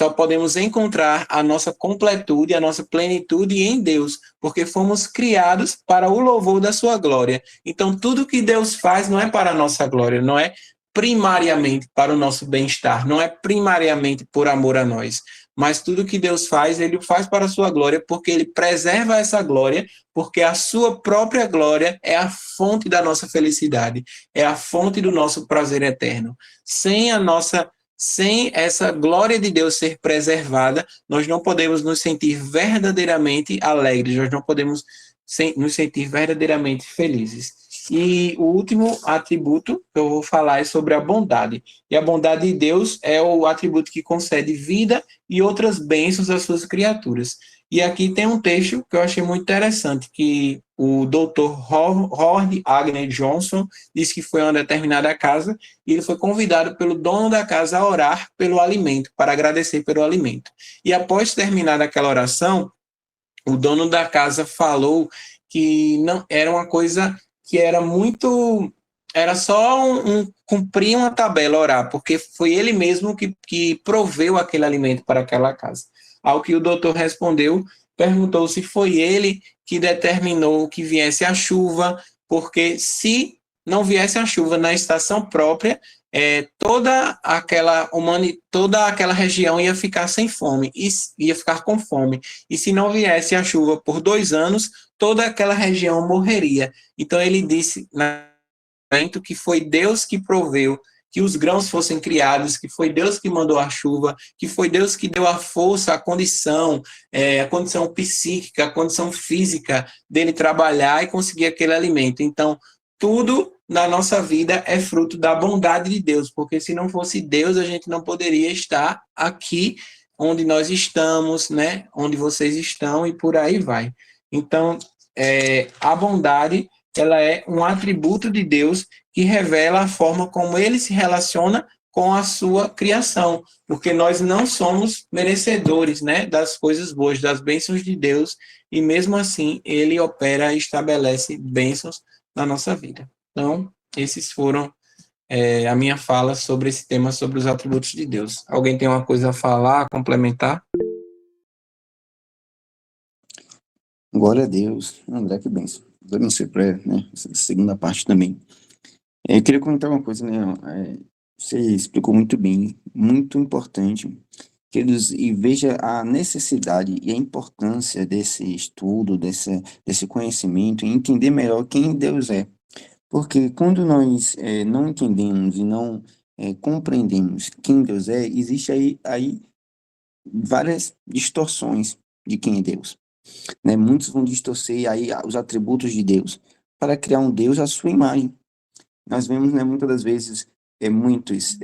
podemos encontrar a nossa completude, a nossa plenitude em Deus, porque fomos criados para o louvor da sua glória. Então, tudo que Deus faz não é para a nossa glória, não é primariamente para o nosso bem-estar, não é primariamente por amor a nós, mas tudo que Deus faz, ele faz para a sua glória, porque ele preserva essa glória, porque a sua própria glória é a fonte da nossa felicidade, é a fonte do nosso prazer eterno. Sem essa glória de Deus ser preservada, nós não podemos nos sentir verdadeiramente alegres, nós não podemos nos sentir verdadeiramente felizes. E o último atributo que eu vou falar é sobre a bondade. E a bondade de Deus é o atributo que concede vida e outras bênçãos às suas criaturas. E aqui tem um texto que eu achei muito interessante, que o Dr. Howard Agner Johnson disse que foi a uma determinada casa e ele foi convidado pelo dono da casa a orar pelo alimento, para agradecer pelo alimento. E após terminar aquela oração, o dono da casa falou que não era uma coisa que era muito, era só cumprir uma tabela, orar, porque foi ele mesmo que proveu aquele alimento para aquela casa. Ao que o doutor respondeu, perguntou se foi ele que determinou que viesse a chuva, porque se não viesse a chuva na estação própria, toda aquela região ia ficar sem fome, ia ficar com fome. E se não viesse a chuva por 2 anos, toda aquela região morreria. Então ele disse que foi Deus que proveu que os grãos fossem criados, que foi Deus que mandou a chuva, que foi Deus que deu a força, a condição psíquica, a condição física dele trabalhar e conseguir aquele alimento. Então, tudo na nossa vida é fruto da bondade de Deus, porque se não fosse Deus, a gente não poderia estar aqui onde nós estamos, né? Onde vocês estão e por aí vai. Então, a bondade, ela é um atributo de Deus que revela a forma como ele se relaciona com a sua criação, porque nós não somos merecedores, né, das coisas boas, das bênçãos de Deus, e mesmo assim ele opera e estabelece bênçãos na nossa vida. Então, esses foram a minha fala sobre esse tema, sobre os atributos de Deus. Alguém tem uma coisa a falar, a complementar?
Glória a Deus. André, que bênção. Deus abençoe para, né, essa segunda parte também. Eu queria comentar uma coisa, né? Você explicou muito bem, muito importante, queridos, e veja a necessidade e a importância desse estudo, desse conhecimento, e entender melhor quem Deus é. Porque quando nós não entendemos e não compreendemos quem Deus é, existe aí várias distorções de quem é Deus, né? Muitos vão distorcer aí os atributos de Deus para criar um Deus à sua imagem. Nós vemos, né, muitas das vezes, muitos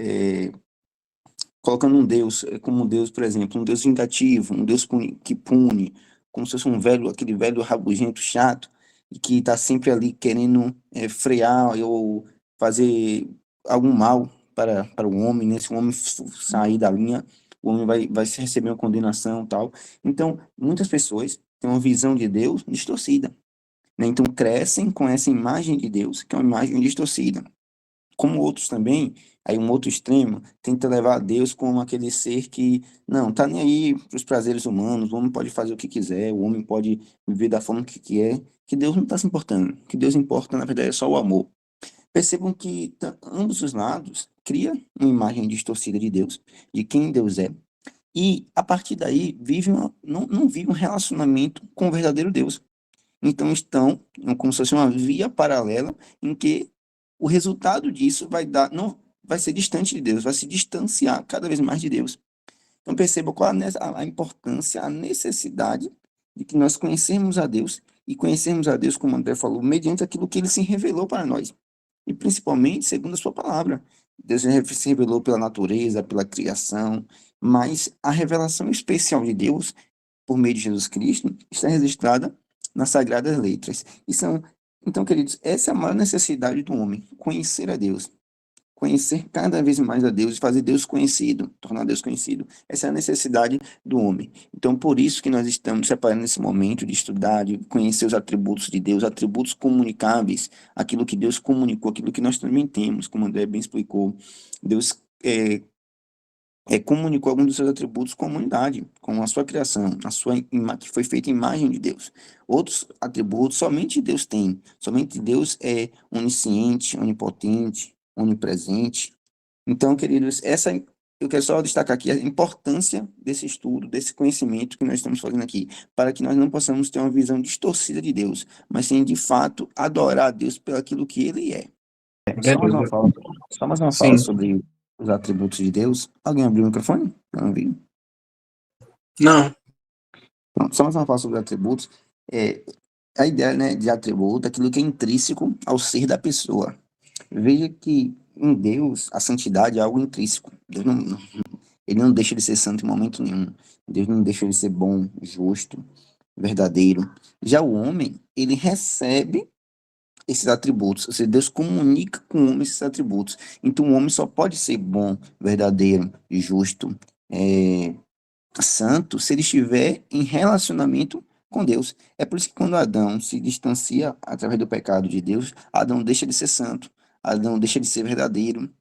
colocando um Deus como um Deus, por exemplo, um Deus vingativo, um Deus que pune, como se fosse aquele velho rabugento chato, e que está sempre ali querendo frear ou fazer algum mal para o homem, né? Se o homem sair da linha, o homem vai receber uma condenação e tal. Então, muitas pessoas têm uma visão de Deus distorcida, né? Então, crescem com essa imagem de Deus, que é uma imagem distorcida. Como outros também, aí um outro extremo, tenta levar Deus como aquele ser que não tá nem aí para os prazeres humanos, o homem pode fazer o que quiser, o homem pode viver da forma que quer, que Deus não está se importando, que Deus importa, na verdade, é só o amor. Percebam que ambos os lados criam uma imagem distorcida de Deus, de quem Deus é, e a partir daí não vivem um relacionamento com o verdadeiro Deus. Então estão como se fosse uma via paralela em que o resultado disso vai dar, não vai ser distante de Deus, vai se distanciar cada vez mais de Deus. Então perceba qual a importância, a necessidade de que nós conhecermos a Deus e conhecermos a Deus, como o André falou, mediante aquilo que ele se revelou para nós. E principalmente segundo a sua palavra. Deus se revelou pela natureza, pela criação, mas a revelação especial de Deus, por meio de Jesus Cristo, está registrada nas Sagradas Letras. Então, queridos, essa é a maior necessidade do homem, conhecer a Deus. Conhecer cada vez mais a Deus e fazer Deus conhecido, tornar Deus conhecido. Essa é a necessidade do homem. Então, por isso que nós estamos separando esse momento de estudar, de conhecer os atributos de Deus, atributos comunicáveis, aquilo que Deus comunicou, aquilo que nós também temos, como o André bem explicou. Deus comunicou alguns dos seus atributos com a humanidade, com a sua criação, que foi feita em imagem de Deus. Outros atributos somente Deus tem, somente Deus é onisciente, onipotente, onipresente. Então, queridos, eu quero só destacar aqui a importância desse estudo, desse conhecimento que nós estamos fazendo aqui, para que nós não possamos ter uma visão distorcida de Deus, mas sim, de fato, adorar a Deus pelo aquilo que Ele é.
Beleza.
Só mais uma fala
Sim.
sobre os atributos de Deus. Alguém abriu o microfone? Eu não vi.
Não.
Pronto, só mais uma fala sobre os atributos. A ideia, né, de atributo é aquilo que é intrínseco ao ser da pessoa. Veja que em Deus a santidade é algo intrínseco. Ele não deixa de ser santo em momento nenhum. Deus não deixa de ser bom, justo, verdadeiro. Já o homem, ele recebe esses atributos, ou seja, Deus comunica com o homem esses atributos. Então o homem só pode ser bom, verdadeiro, justo, santo, se ele estiver em relacionamento com Deus. É por isso que quando Adão se distancia através do pecado de Deus, Adão deixa de ser santo, Adão deixa de ser verdadeiro.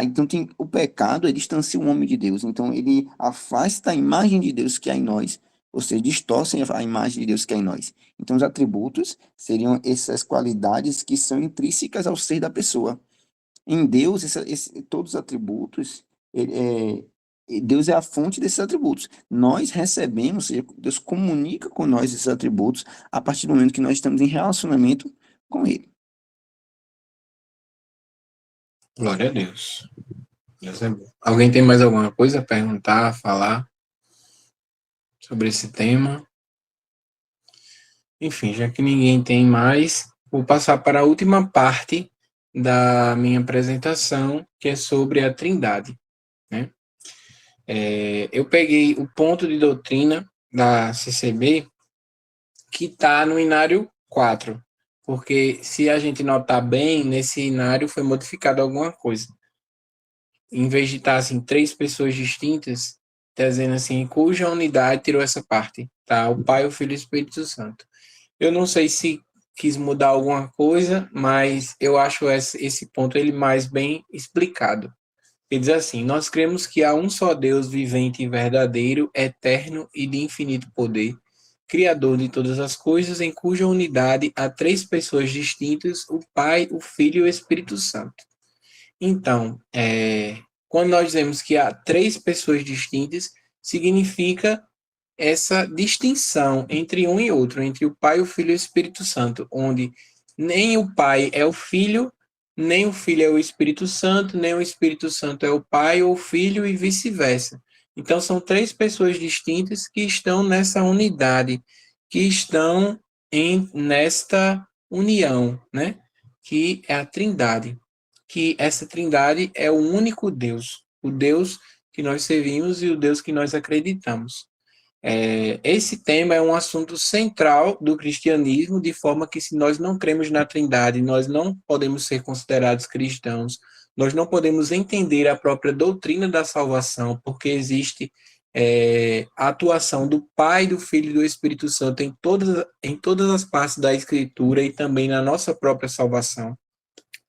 Então o pecado, ele distancia o homem de Deus, então ele afasta a imagem de Deus que há em nós, ou seja, distorcem a imagem de Deus que há em nós. Então os atributos seriam essas qualidades que são intrínsecas ao ser da pessoa. Em Deus, todos os atributos, Deus é a fonte desses atributos. Nós recebemos, ou seja, Deus comunica com nós esses atributos a partir do momento que nós estamos em relacionamento com Ele.
Glória a Deus. Deus é bom. Alguém tem mais alguma coisa a perguntar, a falar sobre esse tema? Enfim, já que ninguém tem mais, vou passar para a última parte da minha apresentação, que é sobre a Trindade, né? Eu peguei o ponto de doutrina da CCB, que está no inário 4, porque se a gente notar bem, nesse inário foi modificado alguma coisa. Em vez de estar assim, 3 pessoas distintas, está dizendo assim, cuja unidade tirou essa parte, tá? O Pai, o Filho e o Espírito Santo. Eu não sei se quis mudar alguma coisa, mas eu acho esse ponto ele mais bem explicado. Ele diz assim: nós cremos que há um só Deus vivente e verdadeiro, eterno e de infinito poder, Criador de todas as coisas, em cuja unidade há 3 pessoas distintas, o Pai, o Filho e o Espírito Santo. Então, quando nós dizemos que há 3 pessoas distintas, significa essa distinção entre um e outro, entre o Pai, o Filho e o Espírito Santo, onde nem o Pai é o Filho, nem o Filho é o Espírito Santo, nem o Espírito Santo é o Pai ou o Filho e vice-versa. Então, são 3 pessoas distintas que estão nessa unidade, que estão nesta união, né? Que é a Trindade. Que essa Trindade é o único Deus, o Deus que nós servimos e o Deus que nós acreditamos. Esse tema é um assunto central do cristianismo, de forma que se nós não cremos na Trindade, nós não podemos ser considerados cristãos, nós não podemos entender a própria doutrina da salvação, porque existe a atuação do Pai, do Filho e do Espírito Santo em todas as partes da Escritura e também na nossa própria salvação.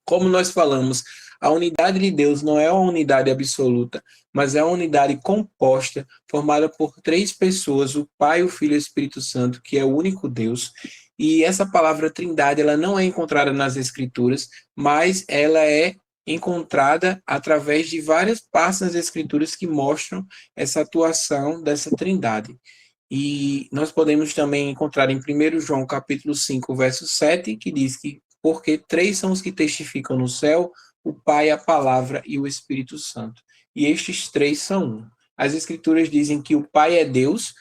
Como nós falamos, A unidade de Deus não é uma unidade absoluta, mas é uma unidade composta, formada por 3 pessoas, o Pai, o Filho e o Espírito Santo, que é o único Deus. E essa palavra trindade, ela não é encontrada nas Escrituras, mas ela é encontrada através de várias partes das Escrituras que mostram essa atuação dessa trindade. E nós podemos também encontrar em 1 João capítulo 5, verso 7, que diz que porque 3 são os que testificam no céu, o Pai, a Palavra e o Espírito Santo. E estes 3 são um. As Escrituras dizem que o Pai é Deus,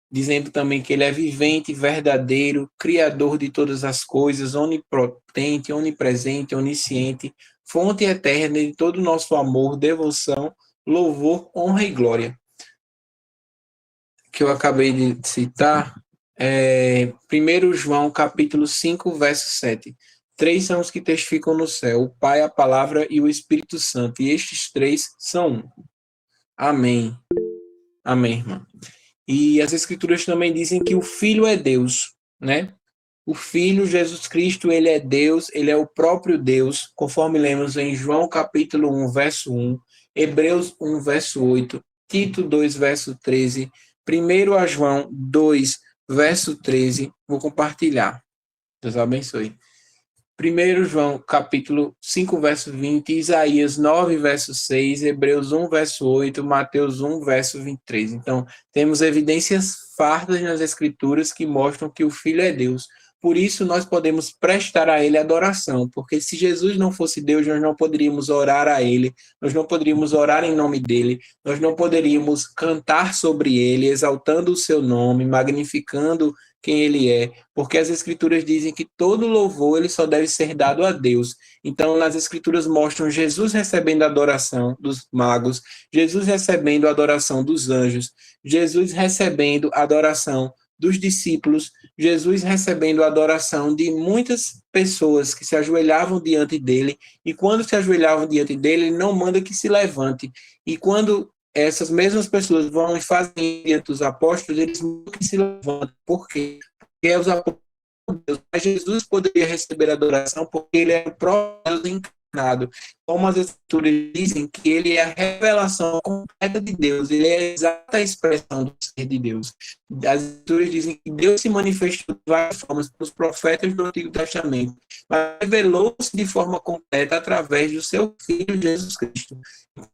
dizendo também que ele é vivente, verdadeiro, criador de todas as coisas, onipotente, onipresente, onisciente, fonte eterna de todo o nosso amor, devoção, louvor, honra e glória. Que eu acabei de citar, 1 João capítulo 5, verso 7. 3 são os que testificam no céu, o Pai, a Palavra e o Espírito Santo, e estes 3 são um. Amém. Amém, irmão. E as Escrituras também dizem que o Filho é Deus, né? O Filho, Jesus Cristo, ele é Deus, ele é o próprio Deus, conforme lemos em João capítulo 1, verso 1, Hebreus 1, verso 8, Tito 2, verso 13, 1 João 2, verso 13, vou compartilhar. Deus abençoe. 1 João capítulo 5, verso 20, Isaías 9, verso 6, Hebreus 1, verso 8, Mateus 1, verso 23. Então, temos evidências fartas nas Escrituras que mostram que o Filho é Deus. Por isso, nós podemos prestar a Ele adoração, porque se Jesus não fosse Deus, nós não poderíamos orar a Ele, nós não poderíamos orar em nome dEle, nós não poderíamos cantar sobre Ele, exaltando o seu nome, magnificando quem ele é, porque as Escrituras dizem que todo louvor ele só deve ser dado a Deus. Então, nas Escrituras mostram Jesus recebendo a adoração dos magos, Jesus recebendo a adoração dos anjos, Jesus recebendo a adoração dos discípulos, Jesus recebendo a adoração de muitas pessoas que se ajoelhavam diante dele, e quando se ajoelhavam diante dele, ele não manda que se levante. E quando essas mesmas pessoas vão e fazem diante dos apóstolos, eles não que se levantam. Por quê? Porque os apóstolos, mas Jesus poderia receber adoração porque ele é o próprio Deus encarnado. Como as Escrituras dizem que ele é a revelação completa de Deus, ele é a exata expressão do ser de Deus. As Escrituras dizem que Deus se manifestou de várias formas para os profetas do Antigo Testamento, mas revelou-se de forma completa através do seu Filho Jesus Cristo.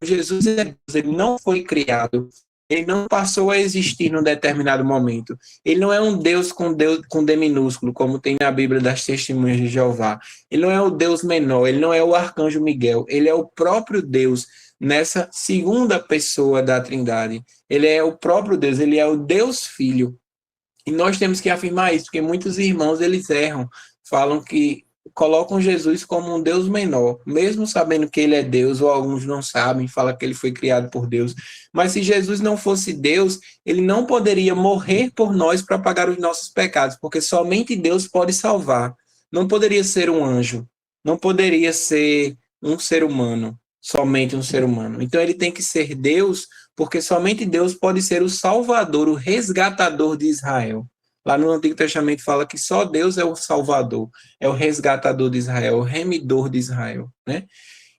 Jesus é Deus, ele não foi criado, ele não passou a existir num determinado momento. Ele não é um Deus com D minúsculo, como tem na Bíblia das Testemunhas de Jeová. Ele não é o Deus menor, ele não é o arcanjo Miguel, ele é o próprio Deus nessa segunda pessoa da Trindade. Ele é o próprio Deus, ele é o Deus Filho. E nós temos que afirmar isso, porque muitos irmãos eles erram, falam que colocam Jesus como um Deus menor, mesmo sabendo que ele é Deus, ou alguns não sabem, falam que ele foi criado por Deus. Mas se Jesus não fosse Deus, ele não poderia morrer por nós para pagar os nossos pecados, porque somente Deus pode salvar. Não poderia ser um anjo, não poderia ser um ser humano, somente um ser humano. Então ele tem que ser Deus, porque somente Deus pode ser o Salvador, o resgatador de Israel. Lá no Antigo Testamento fala que só Deus é o Salvador, é o resgatador de Israel, o remidor de Israel, né?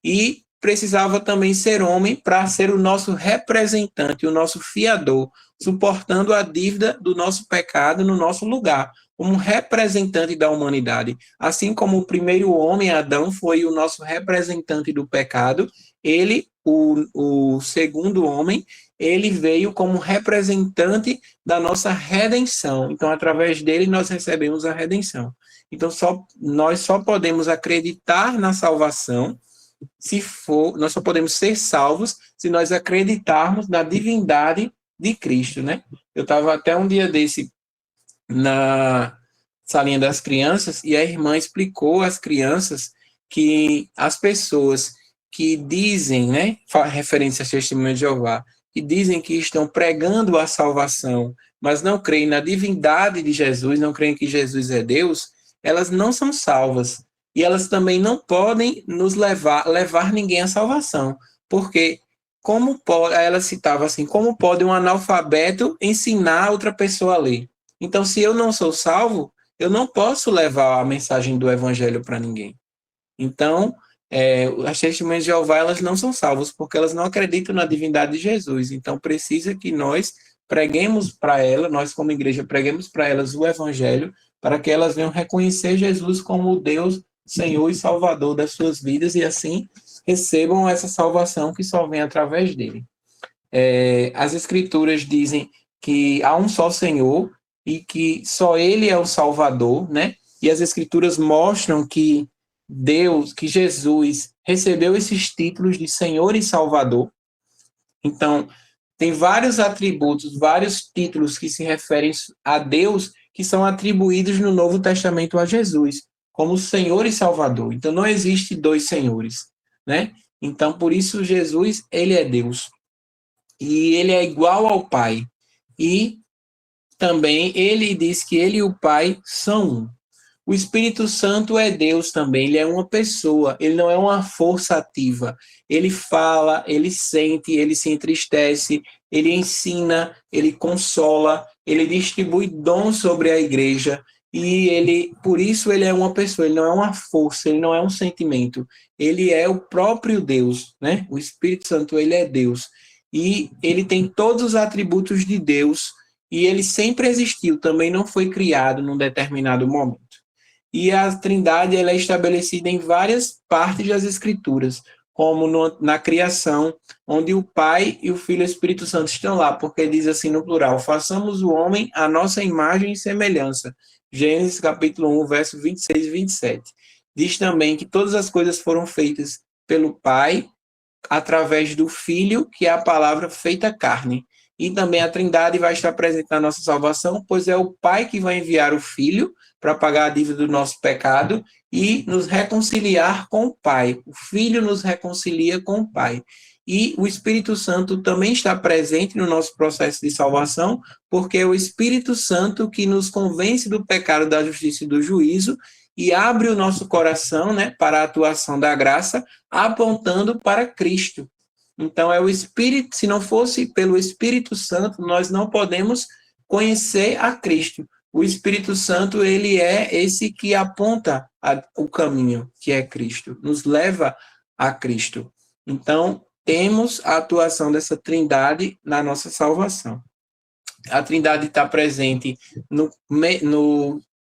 E precisava também ser homem para ser o nosso representante, o nosso fiador, suportando a dívida do nosso pecado no nosso lugar, como representante da humanidade. Assim como o primeiro homem, Adão, foi o nosso representante do pecado, ele, o segundo homem, ele veio como representante da nossa redenção. Então, através dele, nós recebemos a redenção. Então, nós só podemos acreditar na salvação nós só podemos ser salvos se nós acreditarmos na divindade de Cristo, né? Eu estava até um dia desse na salinha das crianças e a irmã explicou às crianças que as pessoas que dizem, né, referência às testemunhas de Jeová, que dizem que estão pregando a salvação, mas não creem na divindade de Jesus, não creem que Jesus é Deus, elas não são salvas. E elas também não podem nos levar ninguém à salvação. Porque, ela citava assim, como pode um analfabeto ensinar outra pessoa a ler? Então, se eu não sou salvo, eu não posso levar a mensagem do evangelho para ninguém. Então, as testemunhas de Jeová, elas não são salvas, porque elas não acreditam na divindade de Jesus. Então, precisa que nós preguemos para elas, nós como igreja, preguemos para elas o evangelho, para que elas venham reconhecer Jesus como o Deus, Senhor e Salvador das suas vidas, e assim recebam essa salvação que só vem através dele. As Escrituras dizem que há um só Senhor e que só Ele é o Salvador, né? E as Escrituras mostram que Deus, que Jesus recebeu esses títulos de Senhor e Salvador. Então, tem vários atributos, vários títulos que se referem a Deus que são atribuídos no Novo Testamento a Jesus, como Senhor e Salvador. Então, não existe dois senhores, né? Então, por isso, Jesus, ele é Deus. E ele é igual ao Pai. E também ele diz que ele e o Pai são um. O Espírito Santo é Deus também, ele é uma pessoa, ele não é uma força ativa. Ele fala, ele sente, ele se entristece, ele ensina, ele consola, ele distribui dons sobre a igreja, e ele, por isso ele é uma pessoa, ele não é uma força, ele não é um sentimento, ele é o próprio Deus, né? O Espírito Santo, ele é Deus. E ele tem todos os atributos de Deus, e ele sempre existiu, também não foi criado num determinado momento. E a Trindade ela é estabelecida em várias partes das Escrituras, como na criação, onde o Pai e o Filho e o Espírito Santo estão lá, porque diz assim no plural: façamos o homem à nossa imagem e semelhança. Gênesis capítulo 1, verso 26 e 27. Diz também que todas as coisas foram feitas pelo Pai, através do Filho, que é a palavra feita carne. E também a Trindade vai estar presente na nossa salvação, pois é o Pai que vai enviar o Filho para pagar a dívida do nosso pecado e nos reconciliar com o Pai. O Filho nos reconcilia com o Pai. E o Espírito Santo também está presente no nosso processo de salvação, porque é o Espírito Santo que nos convence do pecado, da justiça e do juízo e abre o nosso coração, né, para a atuação da graça, apontando para Cristo. Então, é o Espírito, se não fosse pelo Espírito Santo, nós não podemos conhecer a Cristo. O Espírito Santo, ele é esse que aponta o caminho, que é Cristo, nos leva a Cristo. Então, temos a atuação dessa Trindade na nossa salvação. A Trindade está presente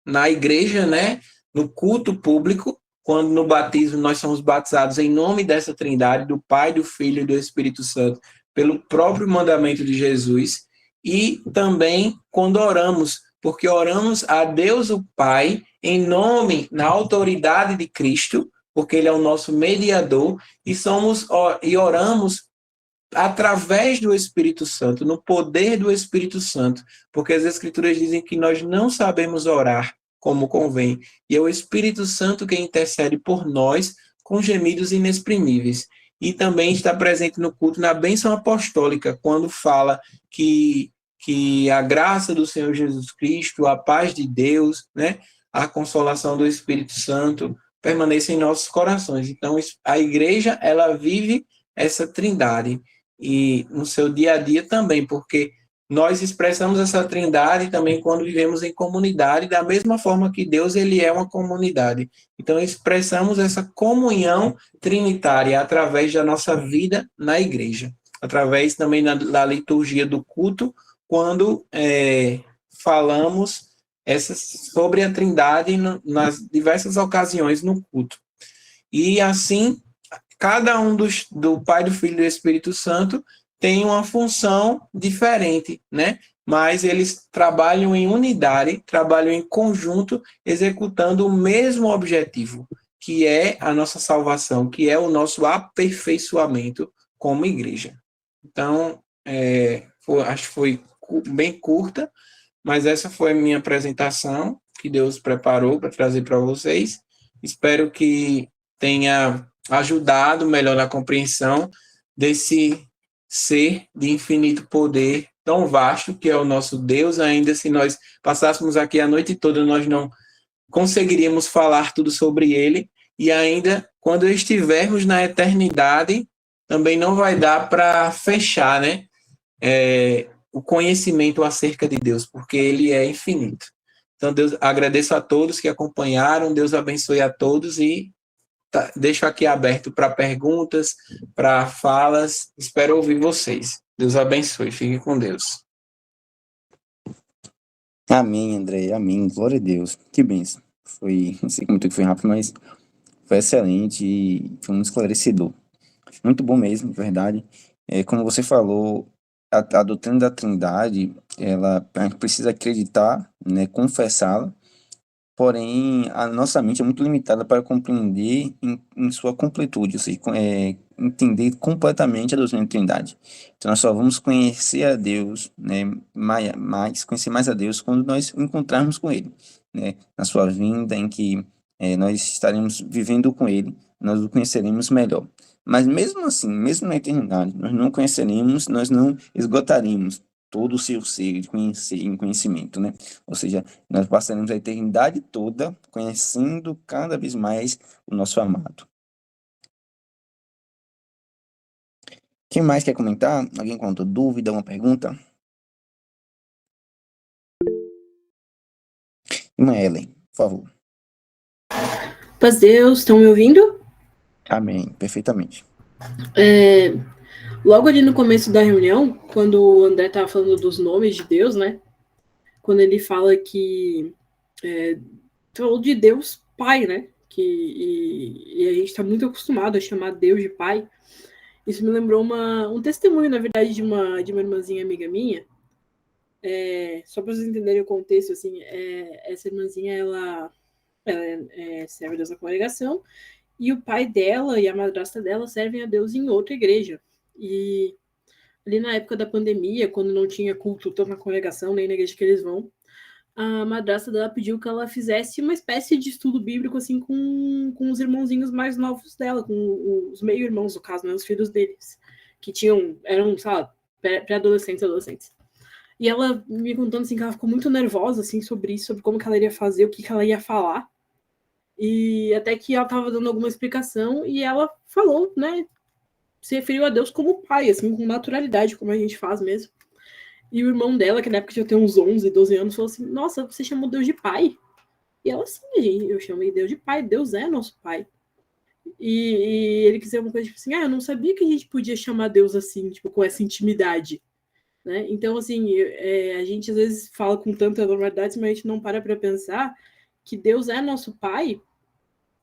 na igreja, né? No culto público, quando no batismo nós somos batizados em nome dessa Trindade, do Pai, do Filho e do Espírito Santo, pelo próprio mandamento de Jesus, e também quando oramos, porque oramos a Deus o Pai em nome, na autoridade de Cristo, porque ele é o nosso mediador, e oramos através do Espírito Santo, no poder do Espírito Santo, porque as Escrituras dizem que nós não sabemos orar como convém, e é o Espírito Santo que intercede por nós com gemidos inexprimíveis. E também está presente no culto na bênção apostólica, quando fala que a graça do Senhor Jesus Cristo, a paz de Deus, né, a consolação do Espírito Santo permaneça em nossos corações. Então, a igreja, ela vive essa trindade, e no seu dia a dia também, porque nós expressamos essa trindade também quando vivemos em comunidade, da mesma forma que Deus, ele é uma comunidade. Então, expressamos essa comunhão trinitária através da nossa vida na igreja, através também da liturgia do culto, quando falamos sobre a trindade nas diversas ocasiões no culto. E assim, cada um do Pai, do Filho e do Espírito Santo tem uma função diferente, né? Mas eles trabalham em unidade, trabalham em conjunto, executando o mesmo objetivo, que é a nossa salvação, que é o nosso aperfeiçoamento como igreja. Então, acho que foi bem curta, mas essa foi a minha apresentação que Deus preparou para trazer para vocês. Espero que tenha ajudado melhor na compreensão desse ser de infinito poder tão vasto que é o nosso Deus. Ainda se nós passássemos aqui a noite toda, nós não conseguiríamos falar tudo sobre ele, e ainda quando estivermos na eternidade, também não vai dar para fechar, né, o conhecimento acerca de Deus, porque ele é infinito. Então, Deus, agradeço a todos que acompanharam, Deus abençoe a todos e deixo aqui aberto para perguntas, para falas. Espero ouvir vocês. Deus abençoe. Fique com Deus.
Amém, André. Amém. Glória a Deus. Que bênção. Não sei como que foi rápido, mas foi excelente e foi muito esclarecedor. Muito bom mesmo, de verdade. Como você falou, a doutrina da Trindade, a gente precisa acreditar, né, confessá-la, porém a nossa mente é muito limitada para compreender em sua completude, ou seja, entender completamente a doutrina da Trindade. Então nós só vamos conhecer a Deus, né, conhecer mais a Deus quando nós encontrarmos com Ele, né, na sua vinda, em que nós estaremos vivendo com Ele, nós o conheceremos melhor. Mas mesmo assim, mesmo na eternidade, nós não conheceremos, nós não esgotaremos todo o seu ser em conhecimento, né? Ou seja, nós passaremos a eternidade toda conhecendo cada vez mais o nosso amado. Quem mais quer comentar? Alguém com outra dúvida, uma pergunta? Irmã Ellen, por favor.
Paz Deus, estão me ouvindo?
Amém, perfeitamente.
Logo ali no começo da reunião, quando o André estava falando dos nomes de Deus, né? Quando ele fala que falou de Deus Pai, né? E a gente está muito acostumado a chamar Deus de Pai. Isso me lembrou um testemunho, na verdade, de uma irmãzinha amiga minha. Só para vocês entenderem o contexto, assim, essa irmãzinha, ela serve a Deus na congregação, e o pai dela e a madrasta dela servem a Deus em outra igreja. E ali na época da pandemia, quando não tinha culto tanto na congregação, nem na igreja que eles vão, a madrasta dela pediu que ela fizesse uma espécie de estudo bíblico, assim, com os irmãozinhos mais novos dela, com os meio-irmãos, no caso, né, os filhos deles, que eram, sabe, pré-adolescentes, adolescentes. E ela me contando, assim, que ela ficou muito nervosa, assim, sobre isso, sobre como que ela iria fazer, o que ela ia falar. E até que ela estava dando alguma explicação e ela falou, né, se referiu a Deus como pai, assim, com naturalidade, como a gente faz mesmo. E o irmão dela, que na época já tem uns 11, 12 anos, falou assim, nossa, você chamou Deus de pai? E ela, sim, gente, eu chamei Deus de pai, Deus é nosso pai. E ele quis dizer uma coisa tipo assim, eu não sabia que a gente podia chamar Deus assim, tipo, com essa intimidade. Né? Então, assim, a gente às vezes fala com tanta normalidade, mas a gente não para pensar que Deus é nosso pai,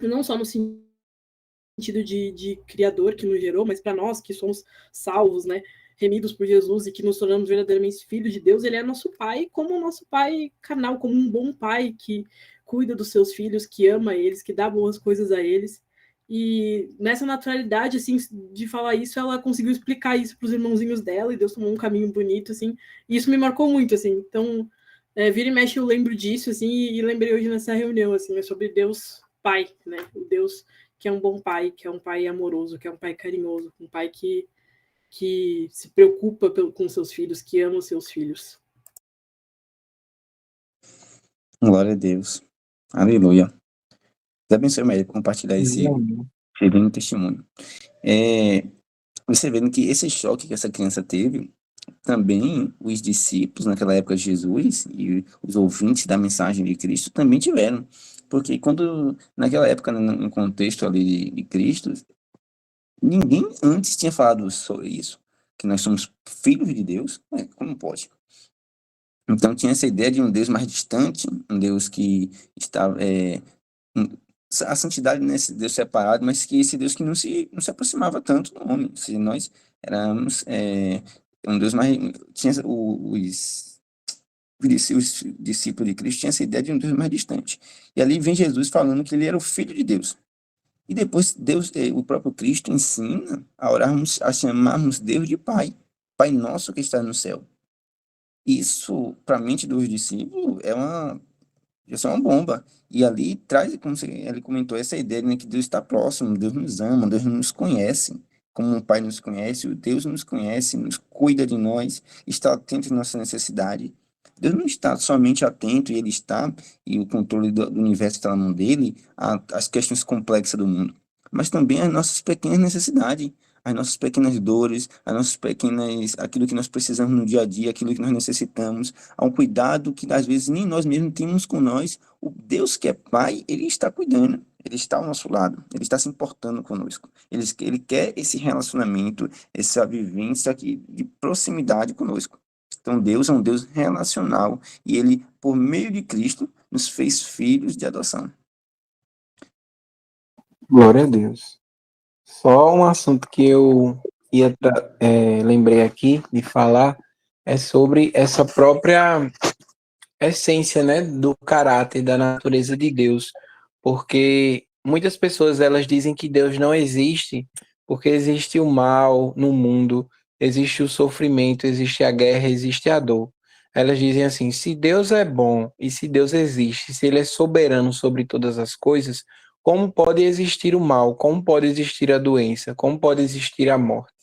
não só no sentido de criador que nos gerou, mas para nós que somos salvos, né, remidos por Jesus e que nos tornamos verdadeiramente filhos de Deus, ele é nosso pai, como o nosso pai carnal, como um bom pai que cuida dos seus filhos, que ama eles, que dá boas coisas a eles. E nessa naturalidade, assim, de falar isso, ela conseguiu explicar isso para os irmãozinhos dela, e Deus tomou um caminho bonito, assim, e isso me marcou muito, assim. Então, vira e mexe eu lembro disso, assim, e lembrei hoje nessa reunião, assim, sobre Deus Pai, né, o Deus que é um bom pai, que é um pai amoroso, que é um pai carinhoso, um pai que se preocupa com seus filhos, que ama os seus filhos.
Glória a Deus. Aleluia. Deus abençoe, Maria, por compartilhar esse lindo testemunho. Você vendo que esse choque que essa criança teve, também os discípulos, naquela época de Jesus, e os ouvintes da mensagem de Cristo também tiveram. Porque quando, naquela época, no contexto ali de Cristo, ninguém antes tinha falado sobre isso, que nós somos filhos de Deus. Como pode? Então tinha essa ideia de um Deus mais distante, um Deus que estava... a santidade nesse Deus separado, mas que esse Deus que não se aproximava tanto do homem. Se nós éramos um Deus mais... Tinha os discípulos de Cristo tinham essa ideia de um Deus mais distante. E ali vem Jesus falando que ele era o Filho de Deus. E depois Deus, o próprio Cristo ensina a orarmos, a chamarmos Deus de Pai. Pai nosso que está no céu. Isso, para a mente dos discípulos, isso é uma bomba. E ali traz, como ele comentou, essa ideia de que Deus está próximo, Deus nos ama, Deus nos conhece. Como um pai nos conhece, o Deus nos conhece, nos cuida de nós, está atento à nossa necessidade. Deus não está somente atento, e ele está, e o controle do universo está na mão dele, às questões complexas do mundo, mas também às nossas pequenas necessidades, as nossas pequenas dores, as nossas pequenas, aquilo que nós precisamos no dia a dia, aquilo que nós necessitamos, há um cuidado que às vezes nem nós mesmos temos com nós. O Deus que é Pai, ele está cuidando, ele está ao nosso lado, ele está se importando conosco. Ele quer esse relacionamento, essa vivência aqui de proximidade conosco. Então, Deus é um Deus relacional e ele, por meio de Cristo, nos fez filhos de adoção.
Glória a Deus. Só um assunto que eu lembrei aqui de falar é sobre essa própria essência, né, do caráter, da natureza de Deus, porque muitas pessoas elas dizem que Deus não existe porque existe o mal no mundo, existe o sofrimento, existe a guerra, existe a dor. Elas dizem assim: se Deus é bom e se Deus existe, se Ele é soberano sobre todas as coisas, como pode existir o mal? Como pode existir a doença? Como pode existir a morte?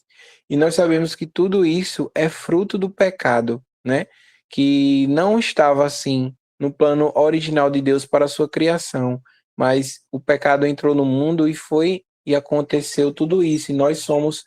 E nós sabemos que tudo isso é fruto do pecado, né? Que não estava assim no plano original de Deus para a sua criação, mas o pecado entrou no mundo e foi e aconteceu tudo isso, e nós somos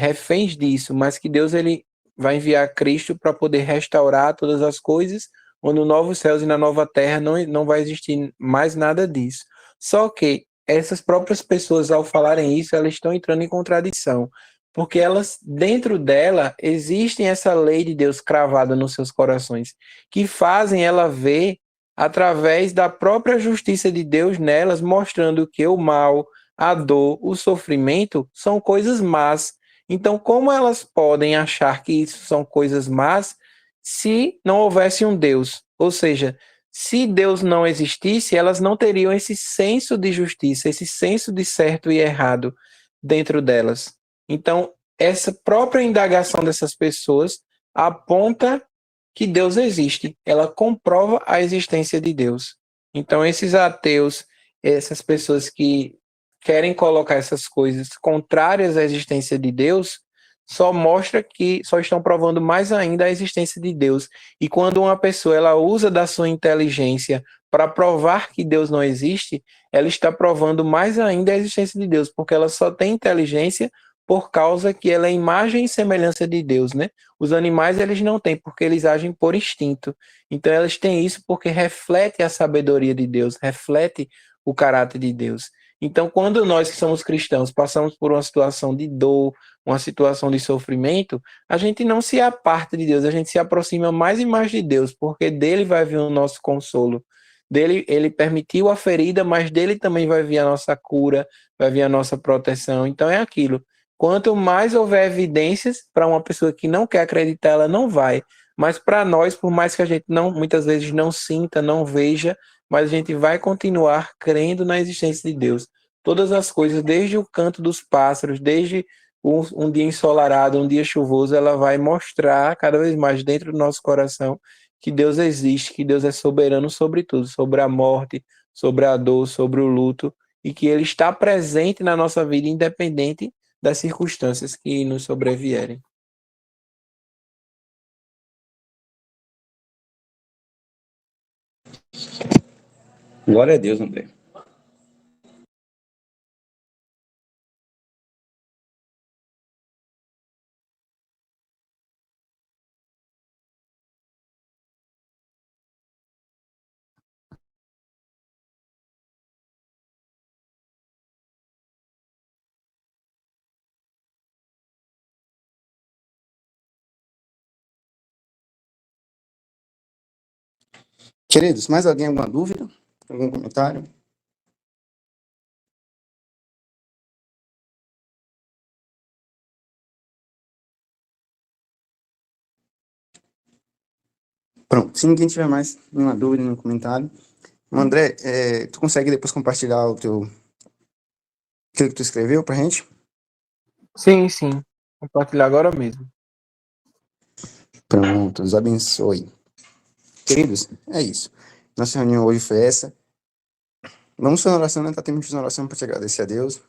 reféns disso, mas que Deus ele vai enviar Cristo para poder restaurar todas as coisas, onde no novos céus e na nova terra não vai existir mais nada disso. Só que essas próprias pessoas, ao falarem isso, elas estão entrando em contradição, porque elas, dentro dela, existem essa lei de Deus cravada nos seus corações, que fazem ela ver através da própria justiça de Deus nelas, mostrando que o mal, a dor, o sofrimento são coisas más. Então, como elas podem achar que isso são coisas más se não houvesse um Deus? Ou seja, se Deus não existisse, elas não teriam esse senso de justiça, esse senso de certo e errado dentro delas. Então, essa própria indagação dessas pessoas aponta que Deus existe, ela comprova a existência de Deus. Então, esses ateus, essas pessoas que querem colocar essas coisas contrárias à existência de Deus, só mostra que só estão provando mais ainda a existência de Deus. E quando uma pessoa ela usa da sua inteligência para provar que Deus não existe, ela está provando mais ainda a existência de Deus, porque ela só tem inteligência por causa que ela é imagem e semelhança de Deus, né? Os animais eles não têm, porque eles agem por instinto. Então elas têm isso porque reflete a sabedoria de Deus, reflete o caráter de Deus. Então, quando nós que somos cristãos passamos por uma situação de dor, uma situação de sofrimento, a gente não se aparta de Deus, a gente se aproxima mais e mais de Deus, porque dele vai vir o nosso consolo. Dele, ele permitiu a ferida, mas dele também vai vir a nossa cura, vai vir a nossa proteção. Então é aquilo. Quanto mais houver evidências, para uma pessoa que não quer acreditar, ela não vai. Mas para nós, por mais que a gente não, muitas vezes não sinta, não veja, mas a gente vai continuar crendo na existência de Deus. Todas as coisas, desde o canto dos pássaros, desde um dia ensolarado, um dia chuvoso, ela vai mostrar cada vez mais dentro do nosso coração que Deus existe, que Deus é soberano sobre tudo, sobre a morte, sobre a dor, sobre o luto, e que Ele está presente na nossa vida, independente das circunstâncias que nos sobrevierem.
Glória a Deus, André. Queridos, mais alguém alguma dúvida? Algum comentário? Pronto, se ninguém tiver mais nenhuma dúvida, nenhum comentário. André, tu consegue depois compartilhar aquilo que tu escreveu pra gente?
Sim, sim. Vou compartilhar agora mesmo.
Pronto, Deus abençoe. Queridos, é isso. Nossa reunião hoje foi essa. Vamos fazer uma oração, né? Tá tendo uma oração para te agradecer a Deus.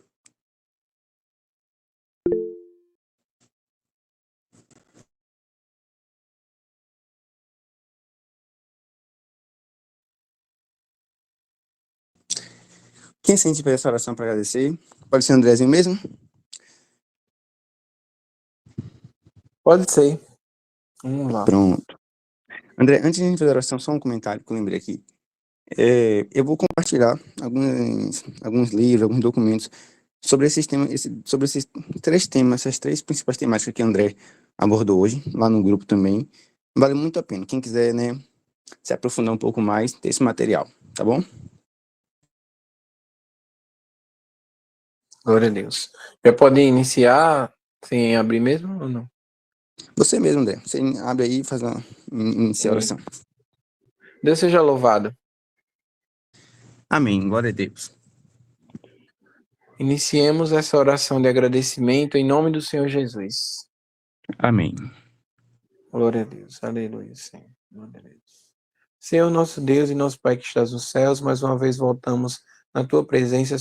Quem sente fazer essa oração para agradecer? Pode ser o Andrezinho mesmo?
Pode ser. Vamos lá.
Pronto. André, antes de a gente fazer a oração, só um comentário que eu lembrei aqui. Eu vou compartilhar alguns livros, alguns documentos sobre sobre esses três temas, essas três principais temáticas que o André abordou hoje, lá no grupo também. Vale muito a pena. Quem quiser, né, se aprofundar um pouco mais, ter esse material, tá bom?
Glória a Deus. Já pode iniciar sem abrir mesmo ou não?
Você mesmo, André. Você abre aí e faz uma inicia a oração.
Deus seja louvado.
Amém. Glória a Deus.
Iniciemos essa oração de agradecimento em nome do Senhor Jesus.
Amém.
Glória a Deus. Aleluia, Senhor. Glória a Deus. Senhor, nosso Deus e nosso Pai que estás nos céus, mais uma vez voltamos na tua presença,